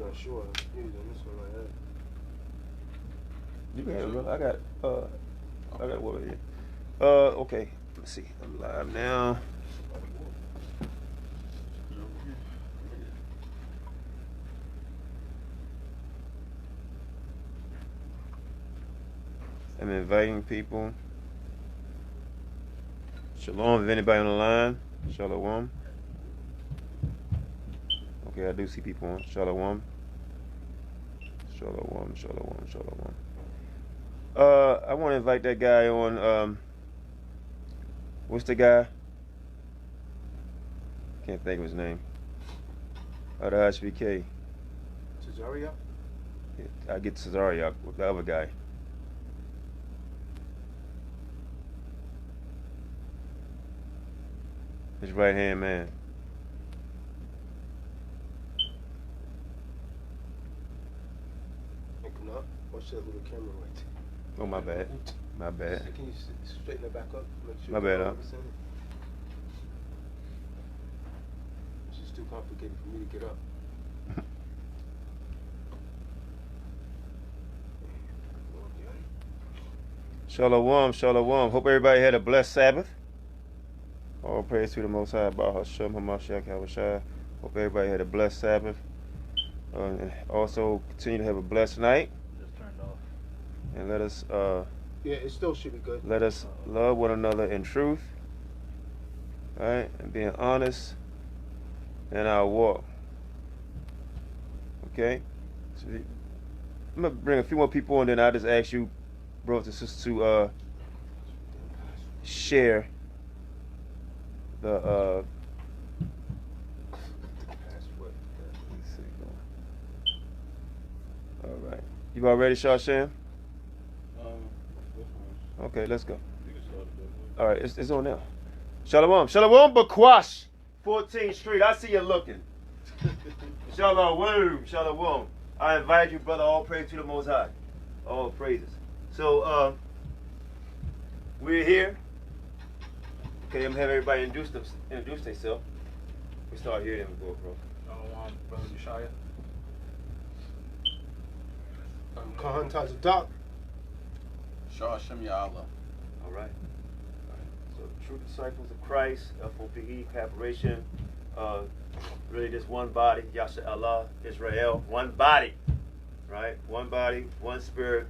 not sure. I'm using this one right here. You can have it, brother. I got what here. Okay. Let's see. I'm live now. I'm inviting people. Shalom, if anybody on the line. Shalom. Okay, I do see people on. Shalom. Shalom, shalom, shalom. I want to invite that guy on. What's the guy? Can't think of his name. The Isupk. Cesaria? Yeah, I get Cesaria with the other guy. His right hand man. And Qanath, watch that little camera right there. Oh, my bad. My bad. So can you straighten that back up? Make sure My bad, huh? It's just too complicated for me to get up. Shalom, shalom. Hope everybody had a blessed Sabbath. All praise to the Most High, Ha Mashayach Yahawashi. Hope everybody had a blessed Sabbath. And also continue to have a blessed night. Just turned off. And let us Yeah, it still should be good. let us love one another in truth. Right? And being honest in our walk. Okay? So I'm gonna bring a few more people on, then I'll just ask you, brothers and sisters, to share the let's see. All right. You all ready, Shashan? Okay, let's go. All right, it's on now. Shalom. Shalom, Bakwash, 14th Street. I see you looking. Shalom. Shalom. I invite you, brother. All praise to the Most High. All praises. So, we're here. Okay, I'm gonna have everybody introduce themselves. We start here, then we go, bro. Brother Yeshaya. I'm Fope Tdoc. Hashem Yahweh. All right. So, true disciples of Christ, F.O.P.E, Corporation, really just one body, Yasha Allah, Israel, one body, right? One body, one spirit,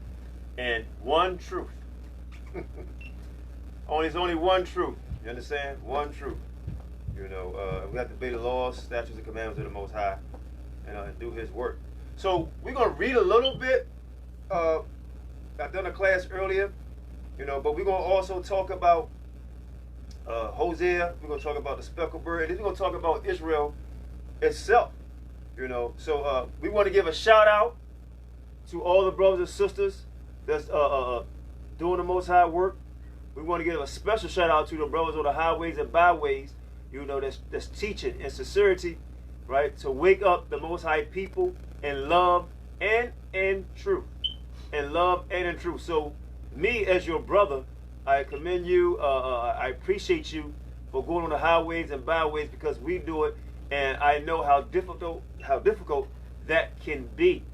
and one truth. There's only one truth. You understand? One truth. You know, we have to obey the laws, statutes, and commandments of the Most High, and do His work. So we're gonna read a little bit. I've done a class earlier, you know, but we're gonna also talk about Hosea. We're gonna talk about the speckled bird, and then we're gonna talk about Israel itself. You know, so we want to give a shout out to all the brothers and sisters that's doing the Most High work. We want to give a special shout out to the brothers on the highways and byways, you know, that's teaching in sincerity, right, to wake up the Most High people in love and in truth. In love and in truth. So, me as your brother, I commend you. I appreciate you for going on the highways and byways, because we do it, and I know how difficult that can be.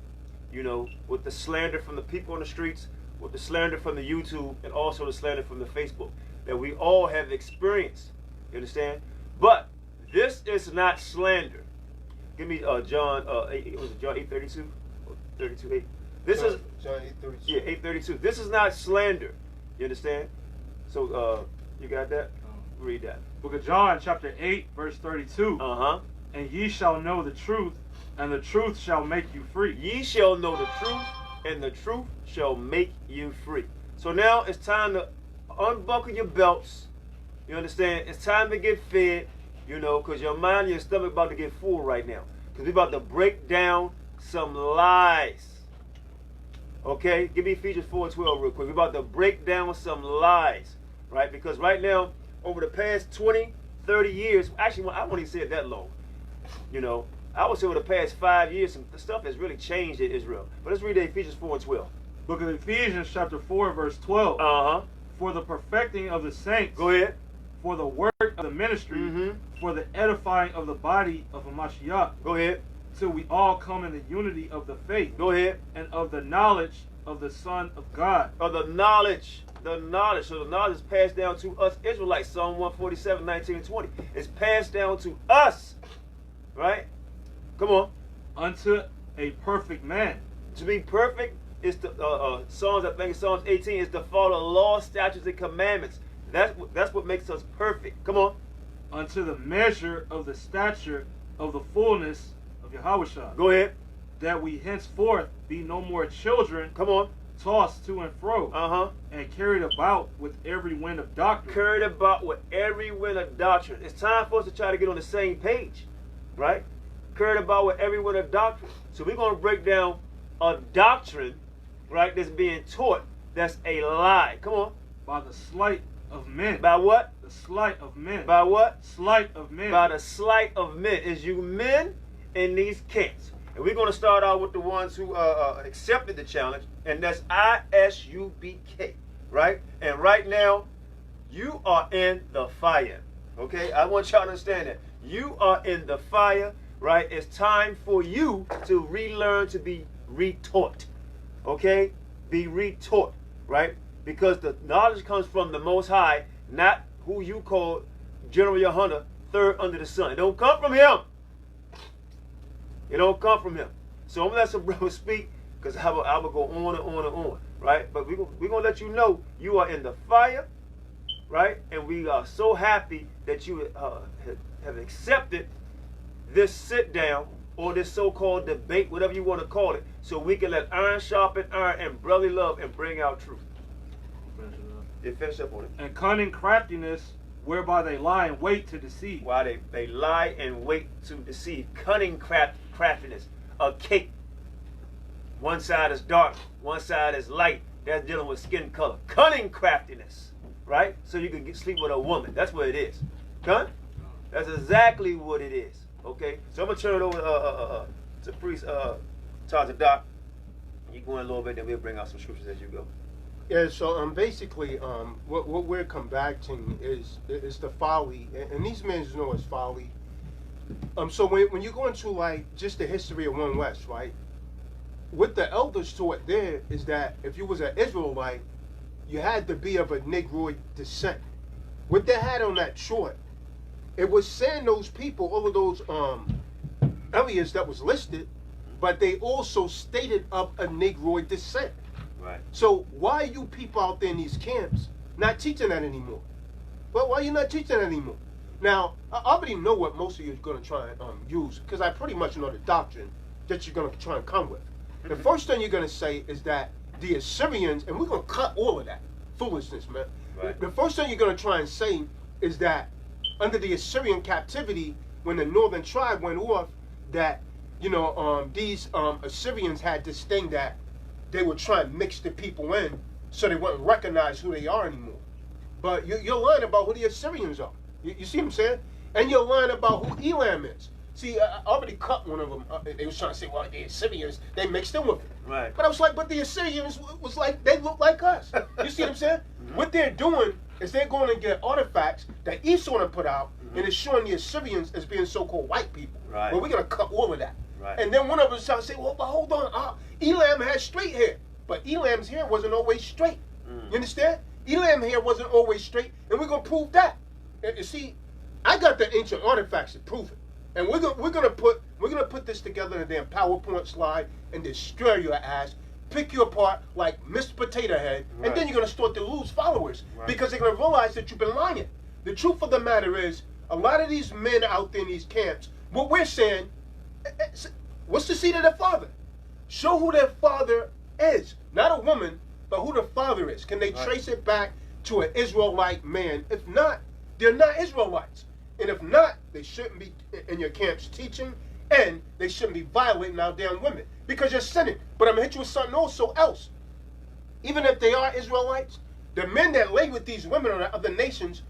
You know, with the slander from the people on the streets, with the slander from the YouTube, and also the slander from the Facebook that we all have experienced. You understand? But this is not slander. Give me John. Was it John 8:32 or 32:8? This is John 8:32. Yeah, 8:32. This is not slander. You understand? So you got that? Read that. Book of John, chapter 8, verse 32. And ye shall know the truth, and the truth shall make you free. Ye shall know the truth, and the truth shall make you free. So now it's time to unbuckle your belts. You understand? It's time to get fed, you know, because your mind and your stomach about to get full right now. Because we're about to break down some lies. Okay? Give me Ephesians 4:12 real quick. We're about to break down some lies, right? Because right now, over the past 20, 30 years, actually, I won't even say it that long. You know, I would say over the past 5 years, some stuff has really changed in Israel. But let's read Ephesians 4:12. Book of Ephesians, chapter 4, verse 12. For the perfecting of the saints. Go ahead. For the work of the ministry. For the edifying of the body of Ha Mashayach. Go ahead. till we all come in the unity of the faith Go ahead. and of the knowledge of the Son of God. Of the knowledge. The knowledge. So the knowledge is passed down to us Israelites. Psalm 147, 19 and 20. It's passed down to us. Right? Come on. Unto a perfect man. To be perfect is the Psalms, I think it's Psalms 18, is to follow law, statutes, and commandments. That's what makes us perfect. Come on. Unto the measure of the stature of the fullness of Yahawashi. Go ahead. That we henceforth be no more children, Come on. tossed to and fro, Uh-huh. and carried about with every wind of doctrine. Carried about with every wind of doctrine. It's time for us to try to get on the same page. Right? Carried about with every wind of doctrine. So we're going to break down a doctrine, right, that's being taught that's a lie. Come on. By the sleight of men. By what? The sleight of men. By what? Sleight of men. By the sleight of men. Is you men in these camps. And we're going to start out with the ones who accepted the challenge, and that's ISUBK, right? And right now, you are in the fire, okay? I want y'all to understand that. You are in the fire, right? It's time for you to relearn to be retaught, okay? Be retaught, right? Because the knowledge comes from the Most High, not who you call General Yohana, third under the sun. It don't come from him. It don't come from him. So I'm going to let some brothers speak, because I will go on and on and on, right? But we're going to let you know you are in the fire, right? And we are so happy that you have accepted this sit down or this so-called debate, whatever you want to call it, so we can let iron sharpen iron and brotherly love and bring out truth. Yeah, finish up on it. And cunning craftiness, whereby they lie in wait to deceive. Why they lie and wait to deceive. Cunning craftiness. A cake. One side is dark, one side is light. That's dealing with skin color. Cunning craftiness, right? So you can sleep with a woman. That's what it is. Done? That's exactly what it is. Okay? So I'm going to turn it over to Priest Tdoc. You go in a little bit, then we'll bring out some scriptures as you go. Yeah, so basically, what we're combating is the folly, and these men know it's folly. So when you go into like just the history of One West, right? What the elders taught there is that if you was an Israelite, you had to be of a Negroid descent. What they had on that chart, it was saying those people, all of those areas that was listed, but they also stated of a Negroid descent. Right. So why are you people out there in these camps not teaching that anymore? Well, why are you not teaching that anymore? Now, I already know what most of you are going to try and use, because I pretty much know the doctrine that you're going to try and come with. The first thing you're going to say is that the Assyrians, and we're going to cut all of that foolishness, man. Right. The first thing you're going to try and say is that under the Assyrian captivity, when the northern tribe went off, that, you know, these Assyrians had this thing that they would try and mix the people in so they wouldn't recognize who they are anymore. But you're lying about who the Assyrians are. You see what I'm saying? And you're lying about who Elam is. See, I already cut one of them. They was trying to say, well, the Assyrians, they mixed in with it. Right. But I was like, but the Assyrians was like, they look like us. You see what I'm saying? What they're doing is they're going to get artifacts that Esau put out, and it's showing the Assyrians as being so-called white people. Right. But we're going to cut all of that. Right. And then one of us trying to say, well, but hold on. Elam has straight hair. But Elam's hair wasn't always straight. You understand? Elam's hair wasn't always straight, and we're going to prove that. And you see, I got the ancient artifacts to prove it. And we're gonna put this together in a damn PowerPoint slide and destroy your ass, pick you apart like Mr. Potato Head, Right. and then you're gonna start to lose followers Right. because they're gonna realize that you've been lying. The truth of the matter is, a lot of these men out there in these camps, what we're saying, what's the seed of their father? Show who their father is, not a woman, but who the father is. Can they Right. trace it back to an Israelite man? If not, they're not Israelites. And if not, they shouldn't be in your camps teaching, and they shouldn't be violating our damn women because you're sinning. But I'm going to hit you with something also else. Even if they are Israelites, the men that lay with these women of the other nations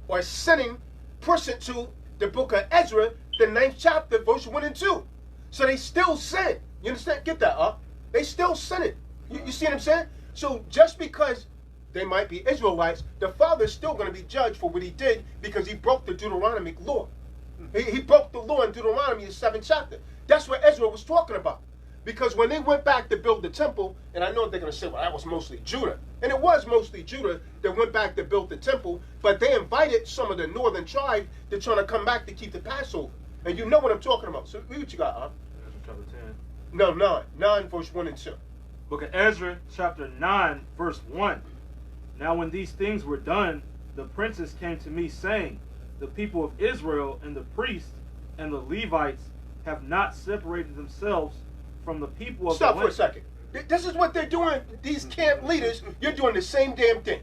are sinning pursuant to the book of Ezra, the 9th chapter, verse 1 and 2. So they still sin. You understand? Get that up. They still sinning. You see what I'm saying? So just because they might be Israelites, the father is still going to be judged for what he did because he broke the Deuteronomic law. He broke the law in Deuteronomy, the 7th chapter. That's what Ezra was talking about. Because when they went back to build the temple, and I know they're going to say, well, that was mostly Judah. And it was mostly Judah that went back to build the temple, but they invited some of the northern tribes to try to come back to keep the Passover. And you know what I'm talking about. So read what you got, huh? Chapter 10. No, 9. 9 verse 1 and 2. Book of Ezra, chapter 9, verse 1. Now when these things were done, the princes came to me, saying, the people of Israel and the priests and the Levites have not separated themselves from the people of Stop the for a second. This is what they're doing. These camp leaders, you're doing the same damn thing.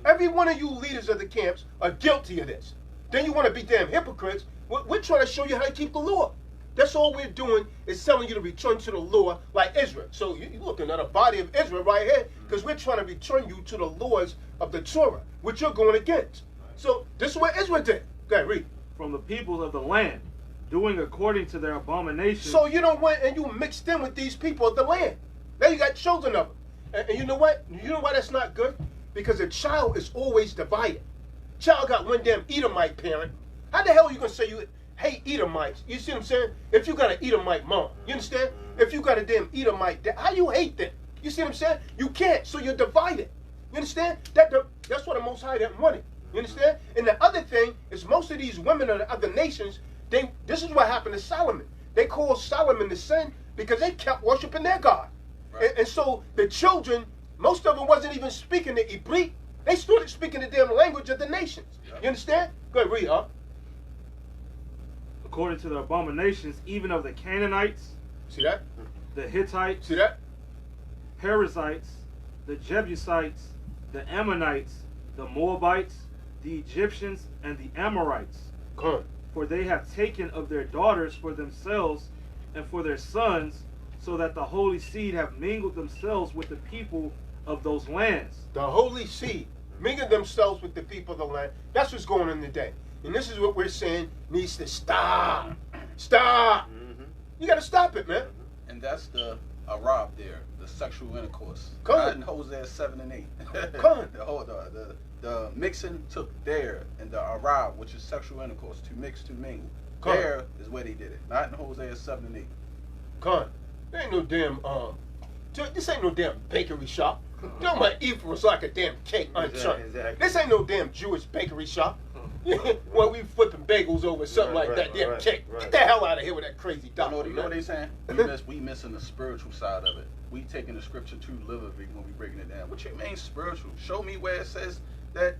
Every one of you leaders of the camps are guilty of this. Then you want to be damn hypocrites. We're trying to show you how to keep the law. That's all we're doing is telling you to return to the law like Israel. So you're looking at a body of Israel right here because we're trying to return you to the laws of the Torah, which you're going against. So this is what Israel did. Go ahead, read. From the people of the land, doing according to their abominations. So you don't went and you mixed in with these people of the land. Now you got children of them. And you know what? You know why that's not good? Because a child is always divided. Child got one damn Edomite parent. How the hell are you going to say you hate Edomites? You see what I'm saying? If you got an Edomite mom, you understand? If you got a damn Edomite dad, how you hate them? You see what I'm saying? You can't, so you're divided. You understand? That's what the Most High didn't want it. You understand? And the other thing is most of these women of the other nations, this is what happened to Solomon. They called Solomon to sin because they kept worshiping their God. Right. And so the children, most of them wasn't even speaking the Hebrew. They started speaking the damn language of the nations. Yep. You understand? Go ahead, read, huh? According to the abominations, even of the Canaanites. See that? The Hittites. See that? Perizzites, the Jebusites, the Ammonites, the Moabites, the Egyptians, and the Amorites. Come on. For they have taken of their daughters for themselves and for their sons, so that the holy seed have mingled themselves with the people of those lands. The holy seed mingled themselves with the people of the land. That's what's going on today. And this is what we're saying needs to stop. Stop. Mm-hmm. You got to stop it, man. And that's the Arab there, the sexual intercourse. Come Not on. in Hosea 7 and 8. Come on. The mixing took there in the Arab, which is sexual intercourse, to mix, to mingle. Come there is where they did it. Not in Hosea 7 and 8. Come on. There ain't no damn, this ain't no damn bakery shop. Don't my eat was like a damn cake unturned. Exactly. This ain't no damn Jewish bakery shop. Well, we flipping bagels over something like that damn cake. Get the hell out of here with that crazy doctrine. You know what they saying? We missing the spiritual side of it. We taking the scripture too literally when we breaking it down. What you mean spiritual? Show me where it says that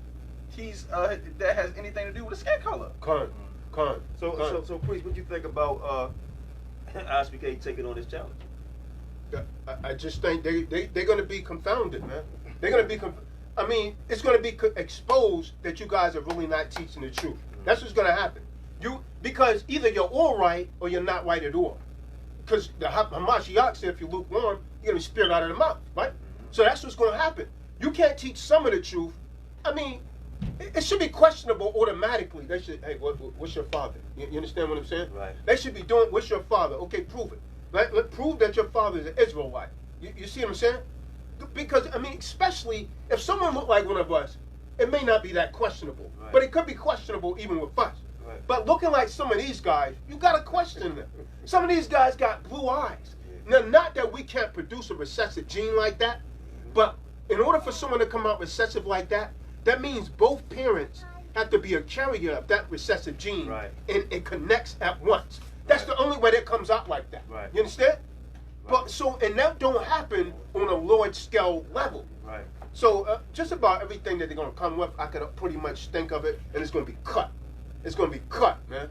he's that has anything to do with the skin color. Con. So priest, what do you think about IsupK taking on this challenge? I just think they're going to be confounded, man. They're going to be I mean, it's going to be exposed that you guys are really not teaching the truth. That's what's going to happen. Because either you're all right or you're not right at all. Because the Ha Mashayach said if you're lukewarm, you're going to be spit out of the mouth, right? So that's what's going to happen. You can't teach some of the truth. I mean, it should be questionable automatically. They should, hey, what's your father? You understand what I'm saying? Right. They should be doing, what's your father? Okay, prove it. Let prove that your father is an Israelite. You see what I'm saying? Because, I mean, especially if someone looked like one of us, it may not be that questionable. Right. But it could be questionable even with us. Right. But looking like some of these guys, you got to question them. Some of these guys got blue eyes. Now, not that we can't produce a recessive gene like that, but in order for someone to come out recessive like that, that means both parents have to be a carrier of that recessive gene, right, and it connects at once. That's right. The only way that comes out like that. Right. You understand? Right. But so, and that don't happen on a large scale level. Right. So just about everything that they're going to come with, I can pretty much think of it, and it's going to be cut. It's going to be cut, man.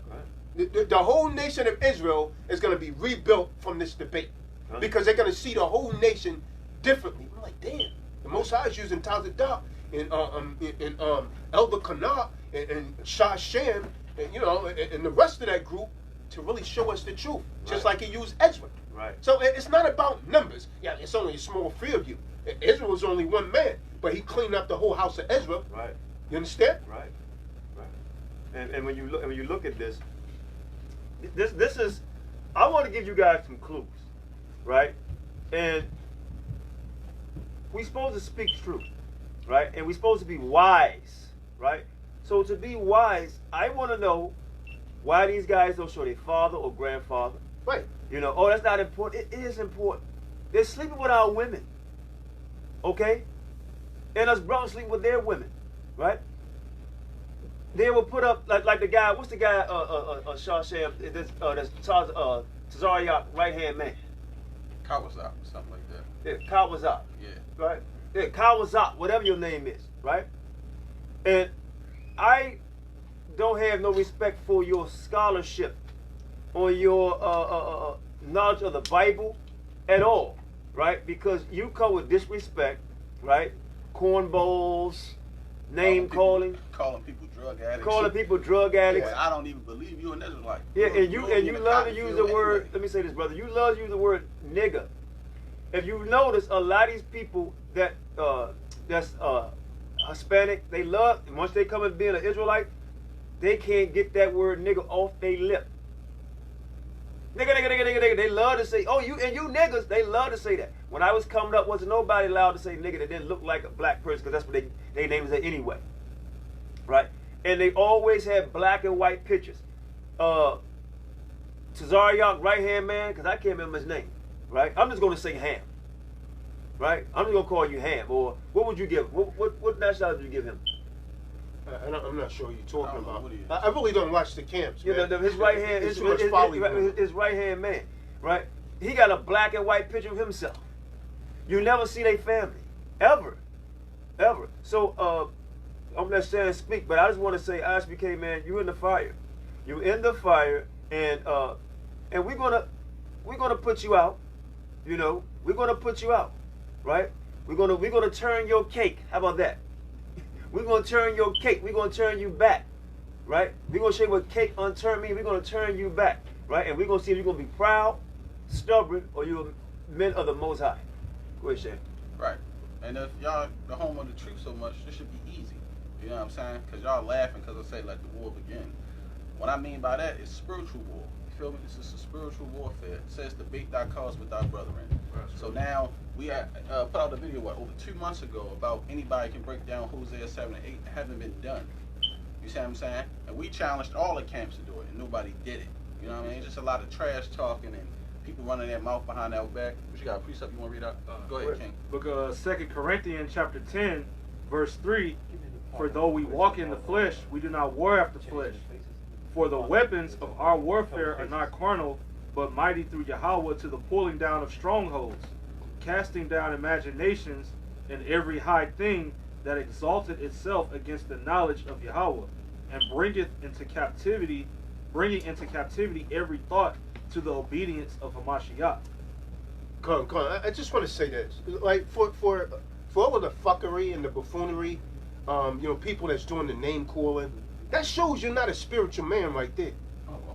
Right. The whole nation of Israel is going to be rebuilt from this debate, right, because they're going to see the whole nation differently. I'm like, damn, the Most High is using Tdoc and Elder Qanath and Shashan, and you know, and the rest of that group to really show us the truth, just like he used Ezra. Right. So it's not about numbers. Yeah, it's only a small few of you. Israel was only one man, but he cleaned up the whole house of Ezra. Right. You understand? Right. Right. And when you look at this is, I want to give you guys some clues, right? And we're supposed to speak truth, right? And we're supposed to be wise, right? So to be wise, I want to know why these guys don't show their father or grandfather. Right. You know, oh, that's not important. It is important. They're sleeping with our women. Okay? And us brothers sleeping with their women. Right? They will put up, like the guy, what's the guy, Shasham, that's Tazariak, right-hand man? Kawasaki, something like that. Yeah, Kawasaki. Yeah. Right? Yeah, Kawasaki, whatever your name is. Right? And I don't have no respect for your scholarship or your knowledge of the Bible at all, right? Because you come with disrespect, right? Cornballs, name calling, calling people drug addicts. Calling people drug addicts. Yeah, I don't even believe you, and this is like. Yeah, and you love to use the word. Let me say this, brother. You love to use the word nigger. If you notice, a lot of these people that's Hispanic, they love, once they come and being an Israelite, they can't get that word nigger off their lip. Nigga, nigga, nigga, nigga, nigga. They love to say, oh, you niggas, they love to say that. When I was coming up, wasn't nobody allowed to say nigga that didn't look like a black person, because that's what they names it anyway. Right? And they always had black and white pictures. Tazariak, right-hand man, because I can't remember his name. Right? I'm just going to say Ham. Right? I'm just going to call you Ham. Or what would you give? What nationality would you give him? I'm not sure what you're talking about. What I really don't watch the camps, man. His right hand, his right hand man, right? He got a black and white picture of himself. You never see their family, ever. So I'm not saying speak, but I just want to say, ISBK, man, you in the fire. You in the fire, and we're gonna put you out. You know, we're gonna put you out, right? We're gonna turn your cake. How about that? We're going to turn your cake. We're going to turn you back, right? We're going to show you what cake unturned means. We're going to turn you back, right? And we're going to see if you're going to be proud, stubborn, or you're men of the Most High. Go ahead, Shane. Right. And if y'all the home of the truth so much, this should be easy. You know what I'm saying? Because y'all laughing because I say let the war begin. What I mean by that is spiritual war. You feel me? This is a spiritual warfare. It says debate thy cause with thy brethren. So now we put out a video over 2 months ago about anybody can break down Hosea 7 and 8. It haven't been done. You see what I'm saying? And we challenged all the camps to do it, and nobody did it. You know what I mean? It's just a lot of trash talking and people running their mouth behind our back. What you got? A precept you want to read out? Go ahead, King. Book of 2 Corinthians chapter 10, verse 3. For though we walk in the flesh, we do not war after flesh. For the weapons of our warfare are not carnal, but mighty through Yahweh to the pulling down of strongholds, casting down imaginations and every high thing that exalted itself against the knowledge of Yahweh, and bringing into captivity every thought to the obedience of Ha Mashayach. Come on. I just want to say this. Like, for all of the fuckery and the buffoonery, people that's doing the name calling, that shows you're not a spiritual man right there.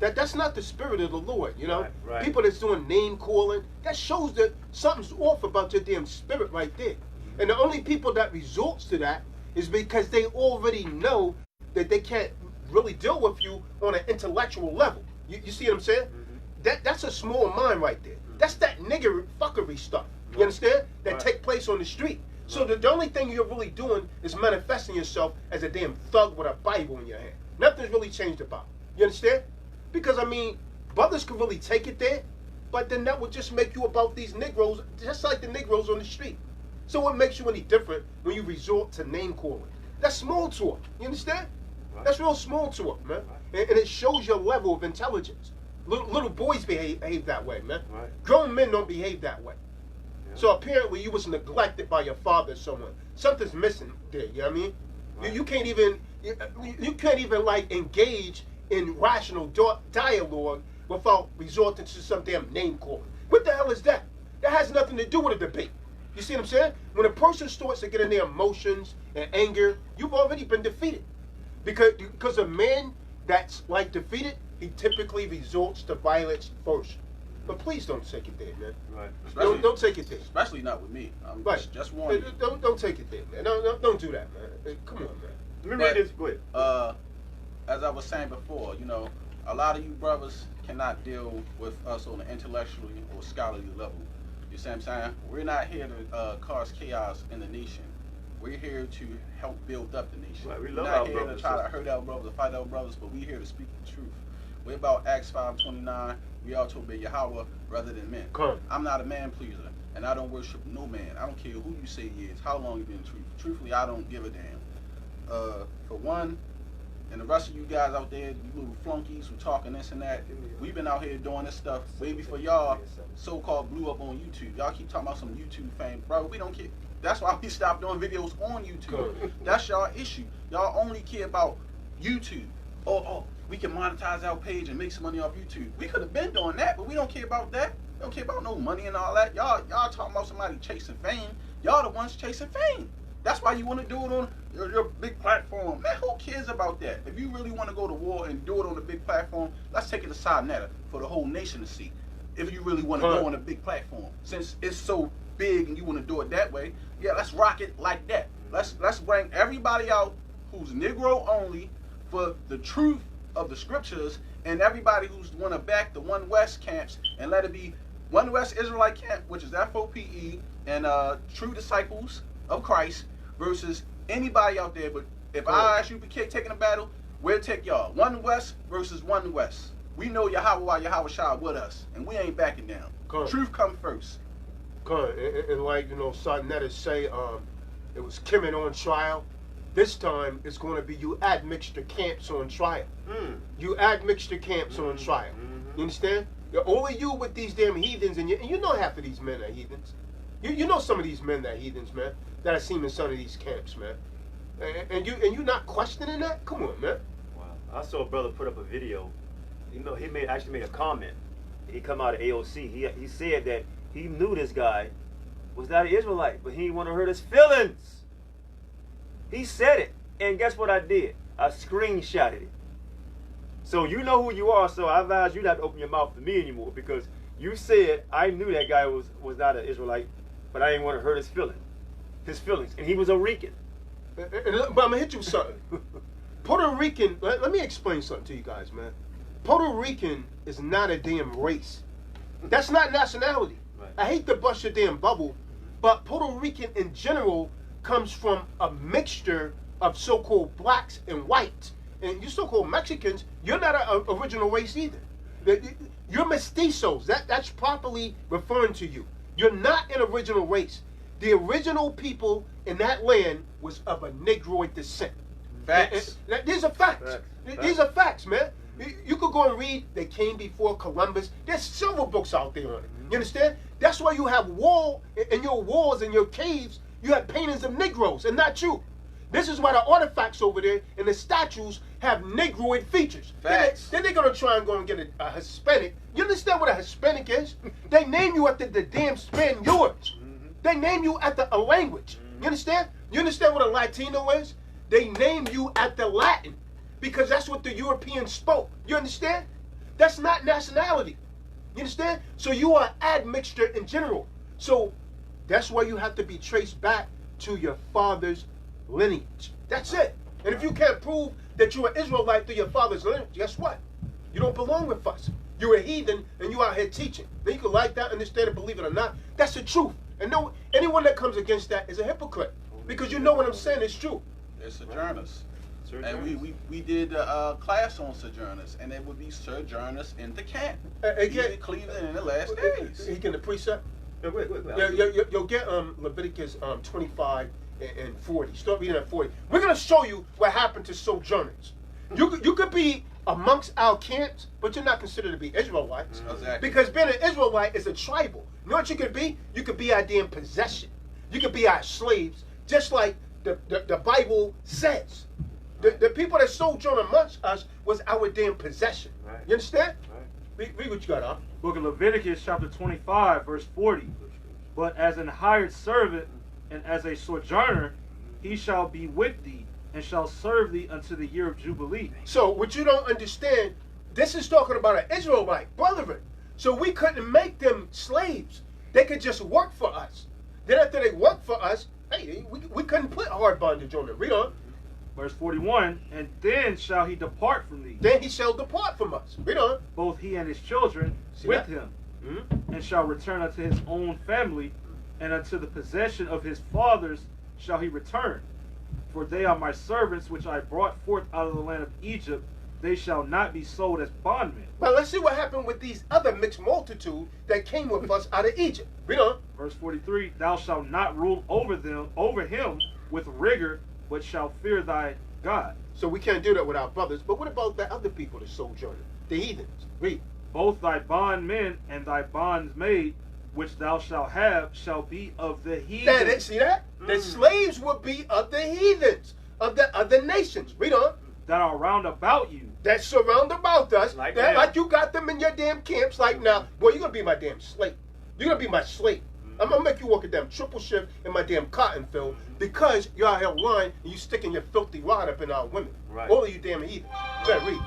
That's not the spirit of the Lord, you know? Right. People that's doing name calling, that shows that something's off about your damn spirit right there. And the only people that resorts to that is because they already know that they can't really deal with you on an intellectual level. You see what I'm saying? Mm-hmm. That's a small mind right there. That's that nigger fuckery stuff. You understand? That take place on the street. So the only thing you're really doing is manifesting yourself as a damn thug with a Bible in your hand. Nothing's really changed about it. You understand? Because, I mean, brothers can really take it there, but then that would just make you about these Negroes, just like the Negroes on the street. So what makes you any different when you resort to name calling? That's small talk. You understand? Right. That's real small talk, man. Right. And it shows your level of intelligence. Little boys behave that way, man. Right. Grown men don't behave that way. So apparently you was neglected by your father or someone. Something's missing there, you know what I mean? Right. You can't even like engage in rational dialogue without resorting to some damn name calling. What the hell is that? That has nothing to do with a debate. You see what I'm saying? When a person starts to get in their emotions and anger, you've already been defeated. Because a man that's like defeated, he typically resorts to violence first. But please don't take it there, man. Right. Don't take it there. Especially not with me. I'm just warning you. Don't take it there, man. Don't do that, man. Come on, man. Let me read this quick. As I was saying before, a lot of you brothers cannot deal with us on an intellectually or scholarly level. You see what I'm saying? We're not here to cause chaos in the nation. We're here to help build up the nation. Right, we're not here to try to hurt our brothers or fight our brothers, but we're here to speak the truth. What about Acts 5:29? We ought to obey Yahweh rather than men. Come. I'm not a man pleaser, and I don't worship no man. I don't care who you say he is, how long you been truthful. Truthfully, I don't give a damn. For one, and the rest of you guys out there, you little flunkies who talking this and that, we've been out here doing this stuff way before y'all so-called blew up on YouTube. Y'all keep talking about some YouTube fame. Bro, we don't care. That's why we stopped doing videos on YouTube. That's y'all issue. Y'all only care about YouTube. Oh, we can monetize our page and make some money off YouTube. We could have been doing that, but we don't care about that. We don't care about no money and all that. Y'all talking about somebody chasing fame. Y'all the ones chasing fame. That's why you want to do it on your big platform. Man, who cares about that? If you really want to go to war and do it on a big platform, let's take it to Sinetta for the whole nation to see. If you really want to go on a big platform. Since it's so big and you want to do it that way, yeah, let's rock it like that. Let's bring everybody out who's Negro only for the truth of the scriptures, and everybody who's want to back the One West camps, and let it be One West Israelite camp, which is F.O.P.E. and true disciples of Christ, versus anybody out there. But if I, isupk, taking a battle, we'll take y'all. One West versus One West. We know Yahawashi Yahawashi with us, and we ain't backing down. Truth come first. And like, you know, Sonetta say, it was Kimmon on trial. This time, it's going to be you admixture camps on trial. You admixture camps on trial. You understand? Only you with these damn heathens, and you know half of these men are heathens. You know some of these men that are heathens, man, that I seen in some of these camps, man. And you not questioning that? Come on, man. Wow. I saw a brother put up a video. You know, he actually made a comment. He come out of AOC. He said that he knew this guy was not an Israelite, but he didn't want to hurt his feelings. He said it, and guess what I did? I screenshotted it. So you know who you are, so I advise you not to open your mouth to me anymore, because you said I knew that guy was not an Israelite, but I didn't want to hurt his feelings, and he was a Rican. But I'm going to hit you with something. Puerto Rican, let me explain something to you guys, man. Puerto Rican is not a damn race. That's not nationality. Right. I hate to bust your damn bubble, but Puerto Rican in general comes from a mixture of so-called blacks and whites. And you so-called Mexicans, you're not an original race either. You're mestizos. That's properly referring to you. You're not an original race. The original people in that land was of a Negroid descent. Facts. These are facts. These are facts, man. You could go and read, they came before Columbus. There's several books out there on it. You understand? That's why you have in your walls and your caves, you have paintings of Negroes, and not you. This is why the artifacts over there and the statues have Negroid features. Facts. Then they're going to try and go and get a Hispanic. You understand what a Hispanic is? They name you after the damn Spaniards. They name you after a language. You understand? You understand what a Latino is? They name you after Latin, because that's what the Europeans spoke. You understand? That's not nationality. You understand? So you are admixture in general. So that's why you have to be traced back to your father's lineage. That's it. And if you can't prove that you're an Israelite through your father's lineage, guess what? You don't belong with us. You're a heathen and you out here teaching. Now you can like that, understand it, believe it or not. That's the truth. And no, anyone that comes against that is a hypocrite. Because you know what I'm saying is true. They're sojourners. And we did a class on sojourners, and it would be sojourners in the camp. Again, Cleveland in the last days. He can the precept. You'll get Leviticus 25 and 40. Start reading at 40. We're going to show you what happened to sojourners. You could be amongst our camps, but you're not considered to be Israelites. Exactly. Because being an Israelite is a tribal. You know what you could be? You could be our damn possession. You could be our slaves, just like the Bible says. The people that sojourn amongst us was our damn possession. Right. You understand? Right. Read what you got, huh? Book of Leviticus, chapter 25, verse 40. But as an hired servant and as a sojourner, he shall be with thee, and shall serve thee unto the year of Jubilee. So, what you don't understand, this is talking about an Israelite, brethren. So we couldn't make them slaves. They could just work for us. Then after they work for us, hey, we couldn't put hard bondage on them. Read on. Verse 41, and then shall he depart from thee. Then he shall depart from us. Read on. Both he and his children with him, and shall return unto his own family, and unto the possession of his fathers shall he return. For they are my servants, which I brought forth out of the land of Egypt, they shall not be sold as bondmen. But let's see what happened with these other mixed multitude that came with us out of Egypt. Read on. Verse 43, thou shalt not rule over him with rigor, but shalt fear thy God. So we can't do that with our brothers. But what about the other people, the sojourners, the heathens? Read. Both thy bondmen and thy bondmaid, which thou shalt have, shall be of the heathens. See that? The slaves will be of the heathens, of the other nations. Read on. That are round about you. That surround about us. Like That, like you got them in your damn camps. Like now, boy, you're going to be my damn slave. You're going to be my slave. I'm going to make you work a damn triple shift in my damn cotton field because you're out here lying and you sticking your filthy rod up in our women. Right. All of you damn heathens. Better read.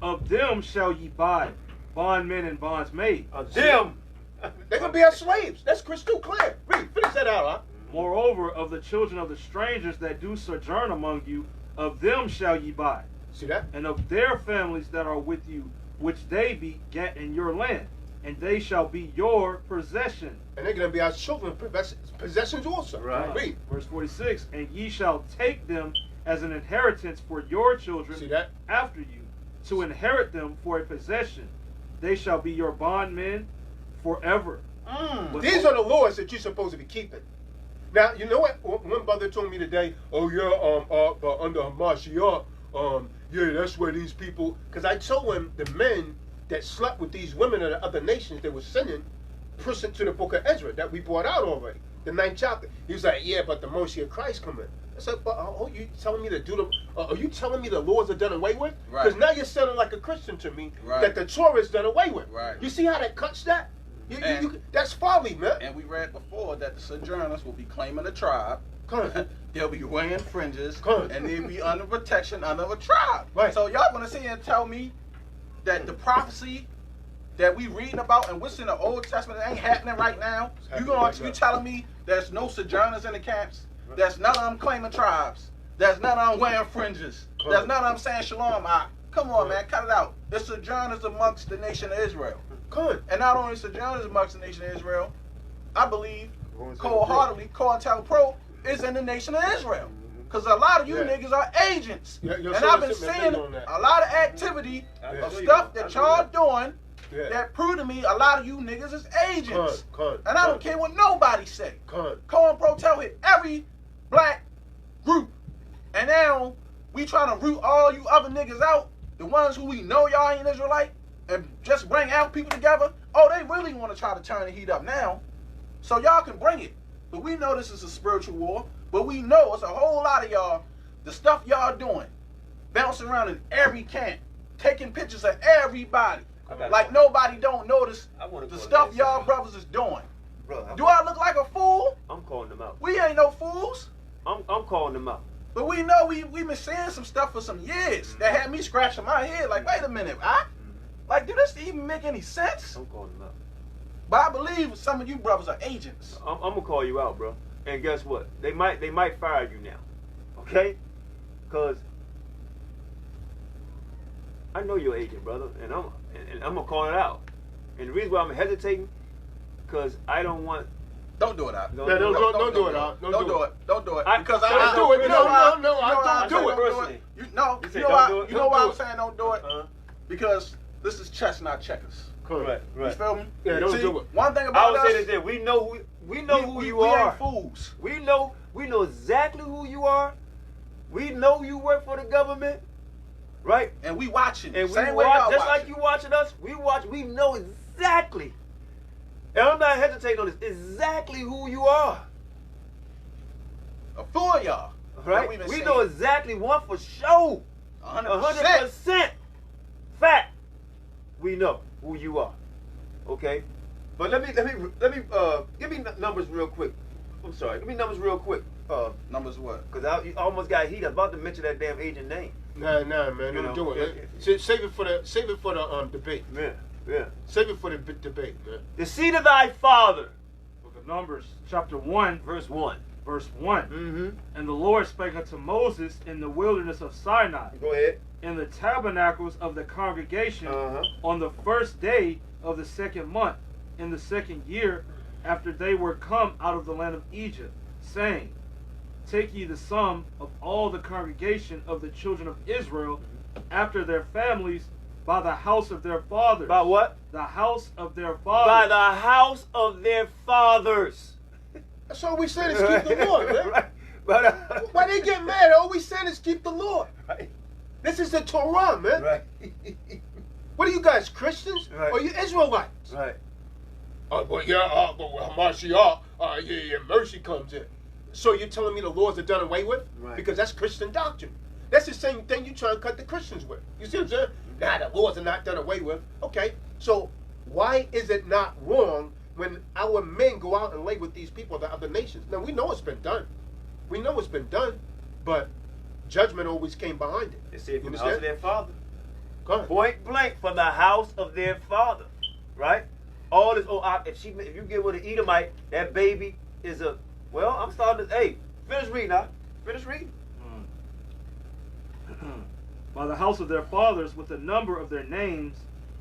Of them shall ye buy bondmen and bondsmaids. Them. They're going to be our slaves. That's crystal clear. Read. Finish that out, huh? Moreover, of the children of the strangers that do sojourn among you, of them shall ye buy, See that? and of their families that are with you, which they begat in your land, and they shall be your possession. And they're going to be our children possessions also. Right. Read. Verse 46, and ye shall take them as an inheritance for your children See that? after you, to inherit them for a possession. They shall be your bondmen forever. But These are the laws that you're supposed to be keeping. Now, you know what? One brother told me today, oh, yeah, under Ha Mashayach, yeah, that's where these people, because I told him the men that slept with these women of the other nations that were sinning, pushed to the book of Ezra that we brought out already, the 9th chapter. He was like, yeah, but the mercy of Christ come in. I said, but you telling me to do them? Are you telling me the laws are done away with? Because now you're sounding like a Christian to me that the Torah is done away with. Right. You see how that cuts that? That's folly, man. And we read before that the sojourners will be claiming a tribe. They'll be wearing fringes, and they'll be under protection under a tribe. Right. So y'all gonna sit here and tell me that the prophecy that we reading about and what's in the Old Testament ain't happening right now? You telling me there's no sojourners in the camps? There's none of them claiming tribes. There's none of them wearing fringes. There's none of them saying shalom. Come on, man, cut it out. The sojourners amongst the nation of Israel. And not only sojourners amongst the nation of Israel, I believe cold-heartedly, COINTELPRO is in the nation of Israel. Because a lot of you niggas are agents. And I've been seeing a lot of activity of stuff that y'all doing that prove to me a lot of you niggas is agents. And I don't care what nobody say. COINTELPRO tell hit every black group. And now we trying to root all you other niggas out, the ones who we know y'all ain't Israelite, and just bring out people together. Oh, they really want to try to turn the heat up now. So y'all can bring it. But we know this is a spiritual war. But we know it's a whole lot of y'all, the stuff y'all doing, bouncing around in every camp, taking pictures of everybody. Like nobody don't notice the stuff y'all brothers is doing. Do I look like a fool? I'm calling them out. We ain't no fools. I'm calling them out. But we know we been saying some stuff for some years that had me scratching my head like, wait a minute, like, do this even make any sense? I'm calling them out. But I believe some of you brothers are agents. I'm gonna call you out, bro. And guess what? They might fire you now, okay? Cause I know you're an agent, brother, and I'm gonna call it out. And the reason why I'm hesitating, cause I don't want. Don't do it, Al. Don't do it, Al. Don't do it. Don't do it. Because I don't do it. No, don't do it. Personally. You know why I'm saying don't do it? Because this is chess, not checkers. Correct. You feel me? Yeah, don't do it. One thing about us, I would say this: we know who you are. We ain't fools. We know exactly who you are. We know you work for the government, right? And we watching. And Same we way watch, y'all just watching. like you watching us. We watch. We know exactly. And I'm not hesitating on this. Exactly who you are. A fool of y'all. Right? We know exactly one for sure. 100% fact. We know who you are. Okay? But let me give me numbers real quick. I'm sorry. Give me numbers real quick. Numbers what? Because I almost got heat. I was about to mention that damn agent name. Nah, man, don't do it. Save it for the debate. Yeah. Save it for the debate, man. The seed of thy father. Book of Numbers, chapter 1, verse 1. Verse 1. Mm-hmm. And the Lord spake unto Moses in the wilderness of Sinai, Go ahead. in the tabernacles of the congregation, on the first day of the 2nd month, in the 2nd year, after they were come out of the land of Egypt, saying, Take ye the sum of all the congregation of the children of Israel, after their families by the house of their fathers. By what? The house of their By fathers. the house of their fathers. That's all we saying is keep the Lord, man. Right. But, Why they get mad? All we saying is keep the Lord. Right. This is the Torah, man. Right. What are you guys, Christians? Right. Or are you Israelites? Right. But Ha Mashayach, mercy comes in. So you're telling me the laws are done away with? Right. Because that's Christian doctrine. That's the same thing you try and cut the Christians with. You see what I'm saying? Nah, the laws are not done away with. Okay, so why is it not wrong when our men go out and lay with these people of the other nations? Now, we know it's been done. We know it's been done, but judgment always came behind it. They said from You the house of understand? their father. Go ahead. Point blank, from the house of their father. Right? All this, if you get with an Edomite, that baby is a, well, I'm starting to, hey, finish reading now. Finish reading. By the house of their fathers, with the number of their names,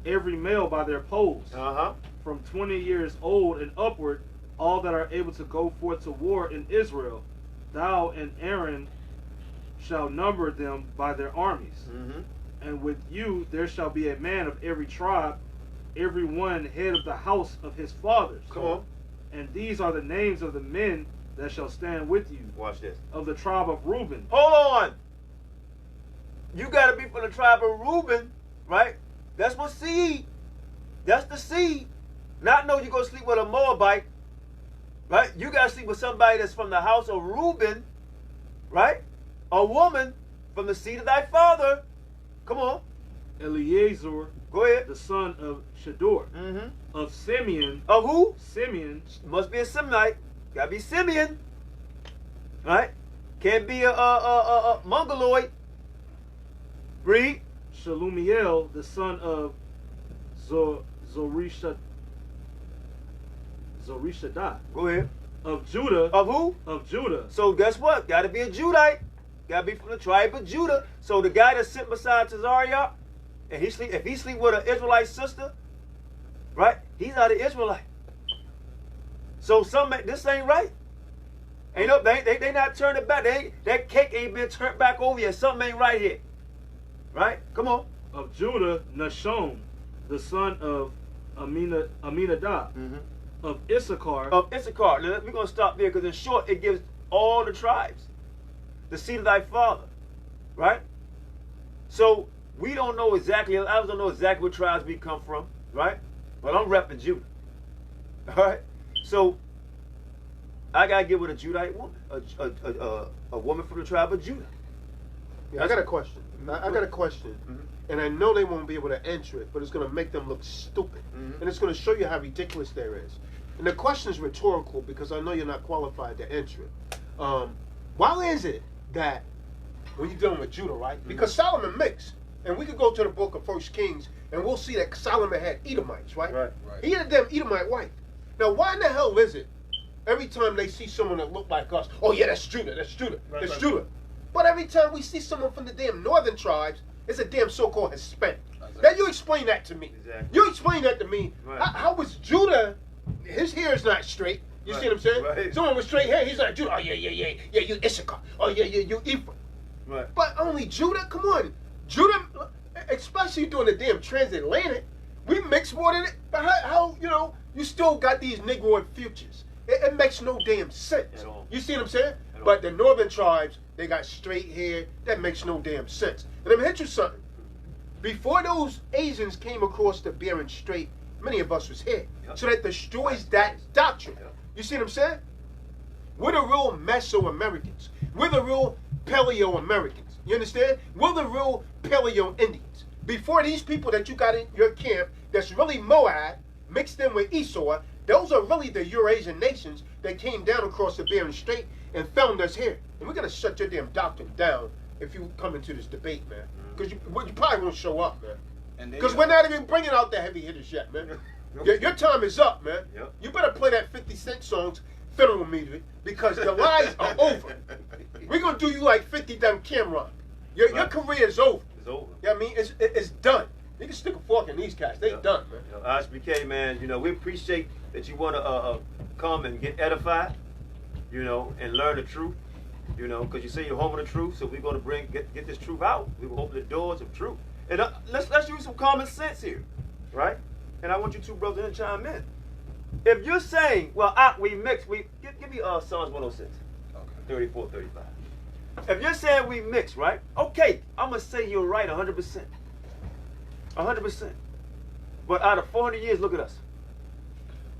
every male by their posts, Uh-huh. from 20 years old and upward, all that are able to go forth to war in Israel, thou and Aaron shall number them by their armies. Mm-hmm. And with you there shall be a man of every tribe, every one head of the house of his fathers. Come on. And these are the names of the men that shall stand with you. Watch this. Of the tribe of Reuben. Hold on. You got to be from the tribe of Reuben, right? That's what seed. That's the seed. Not know you're going to sleep with a Moabite, right? You got to sleep with somebody that's from the house of Reuben, right? A woman from the seed of thy father. Come on. Eleazar, Go ahead. the son of Shador. Mm-hmm. Of Simeon. Of who? Simeon. Must be a Simeonite. Got to be Simeon, right? Can't be a Mongoloid. Read. Shalumiel, the son of Zorishadai. Go ahead. Of Judah. Of who? Of Judah. So guess what? Got to be a Judite. Got to be from the tribe of Judah. So the guy that's sitting beside Tazariah, and if he sleep with an Israelite sister, right? He's not an Israelite. So this ain't right. Ain't no, they not turning back. That cake ain't been turned back over yet. Something ain't right here. Right? Come on. Of Judah, Nashon, the son of Aminadab. Mm-hmm. Of Issachar. Of Issachar. Now, we're going to stop there because in short, it gives all the tribes. The seed of thy father. Right? So, we don't know exactly, I don't know exactly what tribes we come from. Right? But I'm repping Judah. All right? So, I got to get with a Judite woman. A woman from the tribe of Judah. Yeah, I got a question. I got a question. Mm-hmm. And I know they won't be able to answer it, but it's going to make them look stupid. Mm-hmm. And it's going to show you how ridiculous there is. And the question is rhetorical because I know you're not qualified to answer it. Why is it that when you're dealing with Judah, right? Because Solomon mixed. And we could go to the book of 1 Kings and we'll see that Solomon had Edomites, right? Right. He had a damn Edomite wife. Now, why in the hell is it every time they see someone that look like us, oh yeah, that's Judah, that's Judah, that's Judah. But every time we see someone from the damn northern tribes, it's a damn so-called Hispanic. Exactly. Now you explain that to me. Exactly. You explain that to me. Right. How was Judah, his hair is not straight. You see what I'm saying? Right. Someone with straight hair, he's like, Judah, oh yeah, you Issachar. Oh yeah, you Ephraim. Right. But only Judah? Come on. Judah, especially during the damn transatlantic, we mix more than it. But how you still got these Negroid futures. It makes no damn sense. At all. You see what I'm saying? At all. But the northern tribes, they got straight hair. That makes no damn sense. And I'm hit you something. Before those Asians came across the Bering Strait, many of us was here. Yep. So that destroys that doctrine. Yep. You see what I'm saying? We're the real Mesoamericans. We're the real Paleo-Americans. You understand? We're the real Paleo-Indians. Before these people that you got in your camp that's really Moab, mixed in with Esau, those are really the Eurasian nations that came down across the Bering Strait and found us here. And we're going to shut your damn doctrine down if you come into this debate, man. Because you probably won't show up, man. Because we're not even bringing out the heavy hitters yet, man. Your time is up, man. Yep. You better play that 50 Cent songs, Federal Music, because the lies are over. We're going to do you like 50 damn Cameron. Your career is over. It's over. You know what I mean? It's done. You can stick a fork in these cats. They done, man. IsupK, man, we appreciate that you want to come and get edified, and learn the truth. You know, because you say you're home of the truth, so we're going to get this truth out. We will open the doors of truth. And let's use some common sense here, right? And I want you two brothers to chime in. If you're saying, well, we mix, give me Psalms 106, okay. 34, 35. If you're saying we mix, right? Okay, I'm going to say you're right 100%. 100%. But out of 400 years, look at us.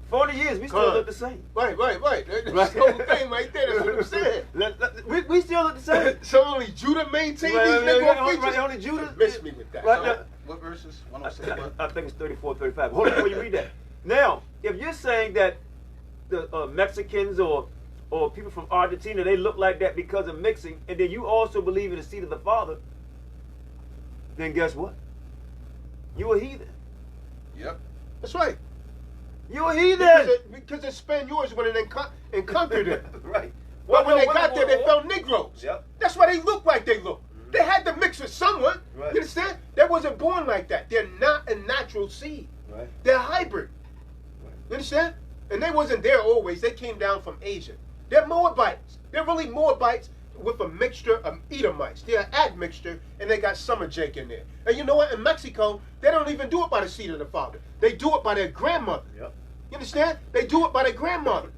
400 years, we still look the same. Right. That's the whole thing right there. That's what I'm saying. We still look the same. So only Judah maintained these Negro features? Only Judah. Miss me with that. Right, So, what verses? 106. I think it's 34, 35. Hold on before you read that. Now, if you're saying that the Mexicans or people from Argentina, they look like that because of mixing, and then you also believe in the seed of the Father, then guess what? You a heathen. Yep. that's right. You a heathen. Because the Spaniards went in and conquered it. Right. But when they got there, they found Negroes. Yep. That's why they look like they look. Mm-hmm. They had to mix with someone. Right. You understand? They wasn't born like that. They're not a natural seed. Right. They're hybrid. Right. You understand? And they wasn't there always. They came down from Asia. They're Moabites. They're really Moabites with a mixture of Edomites. They're an admixture, and they got summer Jake in there. And you know what? In Mexico, they don't even do it by the seed of the father. They do it by their grandmother. Yep. You understand? They do it by their grandmother.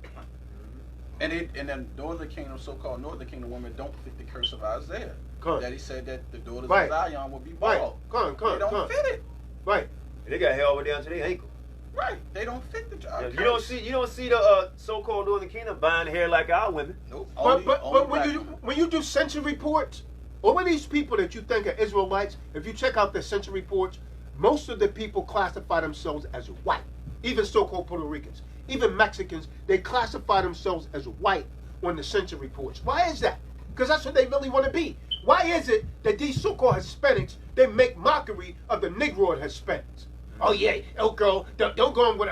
And then northern kingdom, so-called northern kingdom women don't fit the curse of Isaiah. That he said that the daughters Right. of Zion will be Right. bald. Come They don't fit it. Right. They got hair over down to their ankle. Right. They don't fit the job. You don't see the so-called Northern Kingdom buying hair like our women. Nope. But Only when you do census reports, all of these people that you think are Israelites, if you check out the census reports, most of the people classify themselves as white. Even so-called Puerto Ricans, even Mexicans, they classify themselves as white on the census reports. Why is that? Because that's what they really want to be. Why is it that these so-called Hispanics, they make mockery of the Negroid Hispanics? Oh yeah, oh girl, don't go in with